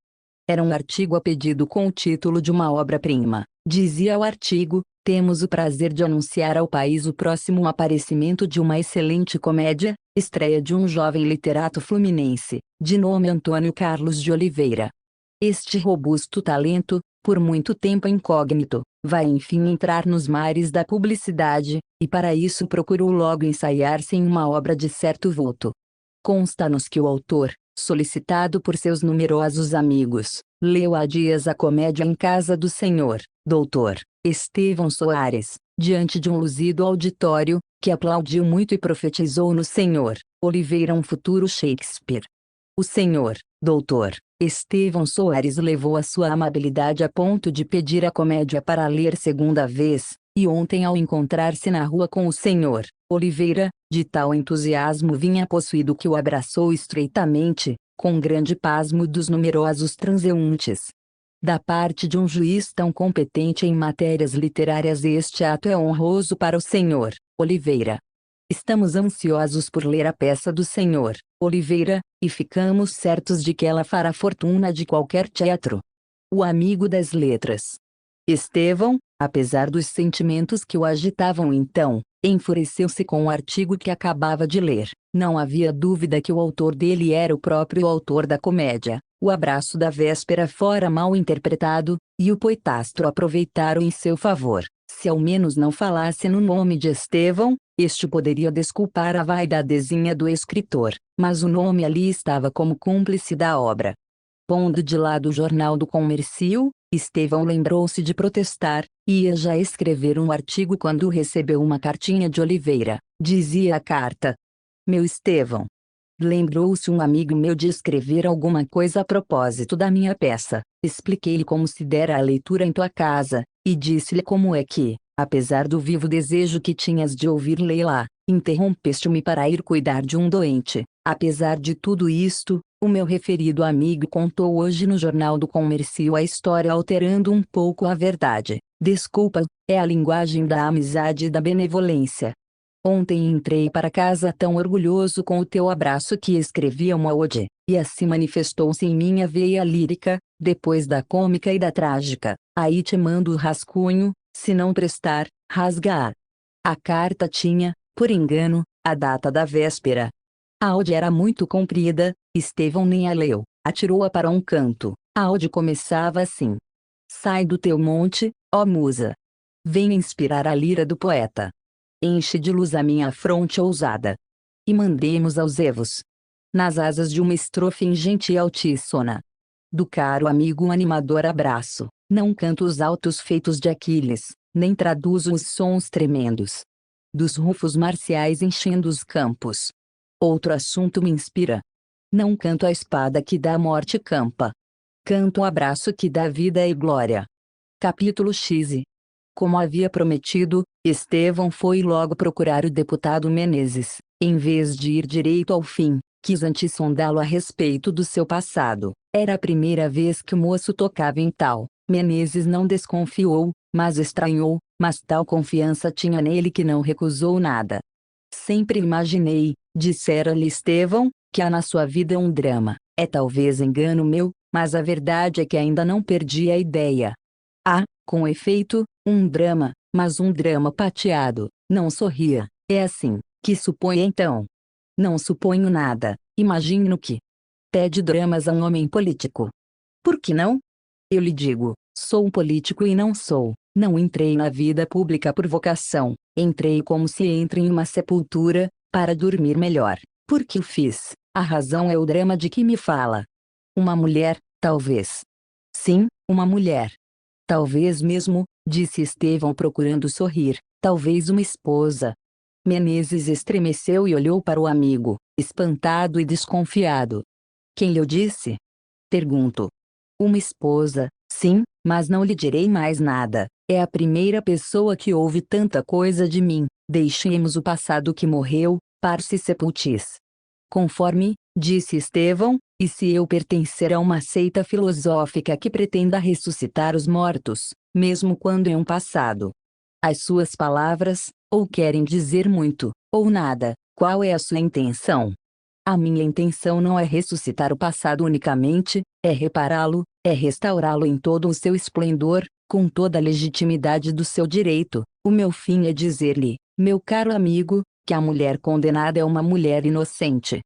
Era um artigo a pedido com o título de uma obra-prima. Dizia o artigo: "Temos o prazer de anunciar ao país o próximo aparecimento de uma excelente comédia, estreia de um jovem literato fluminense, de nome Antônio Carlos de Oliveira." Este robusto talento, por muito tempo incógnito, vai enfim entrar nos mares da publicidade, e para isso procurou logo ensaiar-se em uma obra de certo vulto. Consta-nos que o autor, solicitado por seus numerosos amigos, leu há dias a comédia Em Casa do Senhor, Dr. Estevão Soares, diante de um luzido auditório, que aplaudiu muito e profetizou no Sr. Oliveira um futuro Shakespeare. O Sr. Dr. Estevão Soares levou a sua amabilidade a ponto de pedir a comédia para ler segunda vez, e ontem ao encontrar-se na rua com o Sr. Oliveira, de tal entusiasmo vinha possuído que o abraçou estreitamente, com grande pasmo dos numerosos transeuntes. Da parte de um juiz tão competente em matérias literárias este ato é honroso para o Sr. Oliveira. Estamos ansiosos por ler a peça do Sr. Oliveira, e ficamos certos de que ela fará fortuna de qualquer teatro. O amigo das letras. Estevão, apesar dos sentimentos que o agitavam então, enfureceu-se com o artigo que acabava de ler. Não havia dúvida que o autor dele era o próprio autor da comédia. O abraço da véspera fora mal interpretado, e o poetastro aproveitaram em seu favor. Se ao menos não falasse no nome de Estevão, este poderia desculpar a vaidadezinha do escritor, mas o nome ali estava como cúmplice da obra. Pondo de lado o jornal do Comércio, Estevão lembrou-se de protestar, ia já escrever um artigo quando recebeu uma cartinha de Oliveira. Dizia a carta: Meu Estevão, lembrou-se um amigo meu de escrever alguma coisa a propósito da minha peça. Expliquei-lhe como se dera a leitura em tua casa, e disse-lhe como é que, apesar do vivo desejo que tinhas de ouvir Leila, interrompeste-me para ir cuidar de um doente. Apesar de tudo isto, o meu referido amigo contou hoje no Jornal do Comércio a história alterando um pouco a verdade. Desculpa, é a linguagem da amizade e da benevolência. Ontem entrei para casa tão orgulhoso com o teu abraço que escrevia uma ode, e assim manifestou-se em minha veia lírica, depois da cômica e da trágica. Aí te mando o rascunho, se não prestar, rasga-a. A carta tinha, por engano, a data da véspera. A ode era muito comprida, Estevão nem a leu, atirou-a para um canto. A ode começava assim: Sai do teu monte, ó musa. Vem inspirar a lira do poeta. Enche de luz a minha fronte ousada. E mandemos aos evos, nas asas de uma estrofe ingente e altíssona. Do caro amigo um animador abraço, não canto os altos feitos de Aquiles, nem traduzo os sons tremendos dos rufos marciais enchendo os campos. Outro assunto me inspira. Não canto a espada que dá morte e campa. Canto o abraço que dá vida e glória. Capítulo X. Como havia prometido, Estevão foi logo procurar o deputado Menezes. Em vez de ir direito ao fim, quis antes sondá-lo a respeito do seu passado. Era a primeira vez que o moço tocava em tal. Menezes não desconfiou, mas estranhou, mas tal confiança tinha nele que não recusou nada. Sempre imaginei, dissera-lhe Estevão, que há na sua vida um drama. É talvez engano meu, mas a verdade é que ainda não perdi a ideia. Há, com efeito, um drama, mas um drama pateado. Não sorria. É assim. Que supõe então? Não suponho nada. Imagino que pede dramas a um homem político. Por que não? Eu lhe digo, sou um político e não sou. Não entrei na vida pública por vocação. Entrei como se entra em uma sepultura, para dormir melhor. Por que o fiz? A razão é o drama de que me fala. Uma mulher, talvez. Sim, uma mulher. Talvez mesmo, disse Estevão procurando sorrir, talvez uma esposa. Menezes estremeceu e olhou para o amigo, espantado e desconfiado. Quem lhe disse? Pergunto. Uma esposa, sim, mas não lhe direi mais nada. É a primeira pessoa que ouve tanta coisa de mim. Deixemos o passado que morreu, parce sepultis. Conforme, disse Estevão, e se eu pertencer a uma seita filosófica que pretenda ressuscitar os mortos, mesmo quando em um passado. As suas palavras, ou querem dizer muito, ou nada. Qual é a sua intenção? A minha intenção não é ressuscitar o passado unicamente, é repará-lo, é restaurá-lo em todo o seu esplendor, com toda a legitimidade do seu direito. O meu fim é dizer-lhe, meu caro amigo, que a mulher condenada é uma mulher inocente.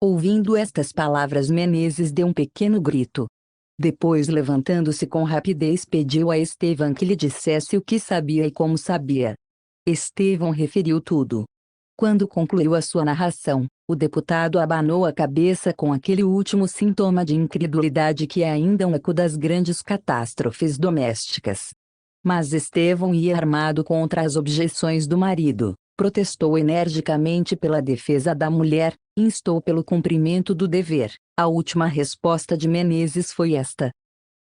Ouvindo estas palavras Menezes deu um pequeno grito. Depois, levantando-se com rapidez, pediu a Estevão que lhe dissesse o que sabia e como sabia. Estevão referiu tudo. Quando concluiu a sua narração, o deputado abanou a cabeça com aquele último sintoma de incredulidade que é ainda um eco das grandes catástrofes domésticas. Mas Estevão ia armado contra as objeções do marido, protestou energicamente pela defesa da mulher, instou pelo cumprimento do dever. A última resposta de Menezes foi esta: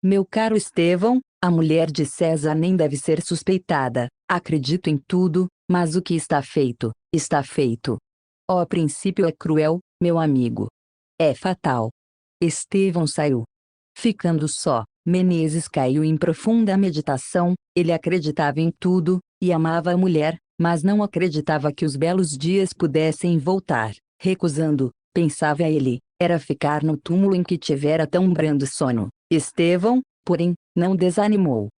meu caro Estevão, a mulher de César nem deve ser suspeitada. Acredito em tudo, mas o que está feito, está feito. O princípio é cruel, meu amigo. É fatal. Estevão saiu. Ficando só, Menezes caiu em profunda meditação. Ele acreditava em tudo, e amava a mulher, mas não acreditava que os belos dias pudessem voltar. Recusando, pensava ele, era ficar no túmulo em que tivera tão brando sono. Estevão, porém, não desanimou.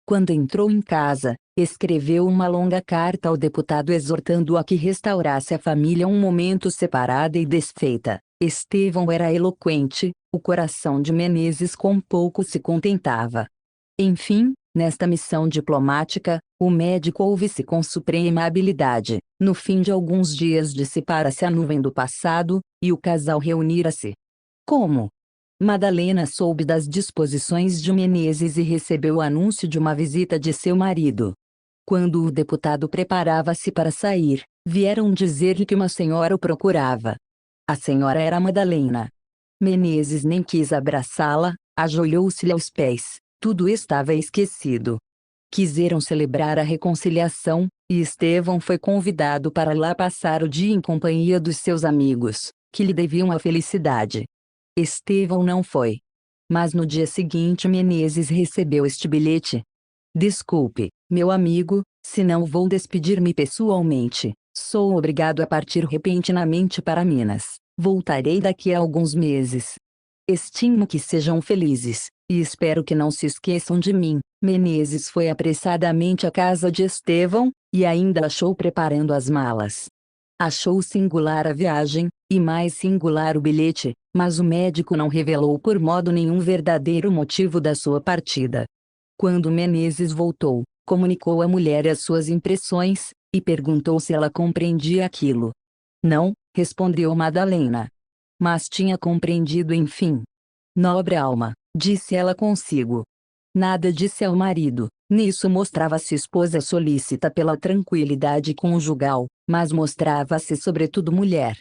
Quando entrou em casa, escreveu uma longa carta ao deputado exortando-o a que restaurasse a família um momento separada e desfeita. Estevão era eloquente, o coração de Menezes com pouco se contentava. Enfim, nesta missão diplomática, o médico ouve-se com suprema habilidade. No fim de alguns dias dissipara-se a nuvem do passado, e o casal reunira-se. Como? Madalena soube das disposições de Menezes e recebeu o anúncio de uma visita de seu marido. Quando o deputado preparava-se para sair, vieram dizer-lhe que uma senhora o procurava. A senhora era Madalena. Menezes nem quis abraçá-la, ajoelhou-se-lhe aos pés. Tudo estava esquecido. Quiseram celebrar a reconciliação, e Estevão foi convidado para lá passar o dia em companhia dos seus amigos, que lhe deviam a felicidade. Estevão não foi. Mas no dia seguinte Menezes recebeu este bilhete. Desculpe, meu amigo, se não vou despedir-me pessoalmente. Sou obrigado a partir repentinamente para Minas. Voltarei daqui a alguns meses. Estimo que sejam felizes, e espero que não se esqueçam de mim. Menezes foi apressadamente à casa de Estevão, e ainda achou preparando as malas. Achou singular a viagem, e mais singular o bilhete, mas o médico não revelou por modo nenhum verdadeiro motivo da sua partida. Quando Menezes voltou, comunicou à mulher as suas impressões, e perguntou se ela compreendia aquilo. Não, respondeu Madalena. Mas tinha compreendido enfim. Nobre alma, disse ela consigo. Nada disse ao marido. Nisso mostrava-se esposa solícita pela tranquilidade conjugal, mas mostrava-se sobretudo mulher.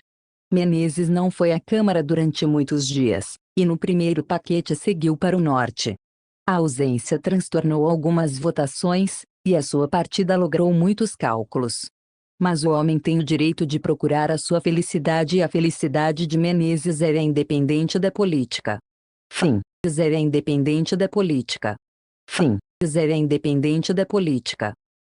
Menezes não foi à Câmara durante muitos dias, e no primeiro paquete seguiu para o norte. A ausência transtornou algumas votações, e a sua partida logrou muitos cálculos. Mas o homem tem o direito de procurar a sua felicidade, e a felicidade de Menezes era independente da política. Fim. Era independente da política. Fim. Era independente da política.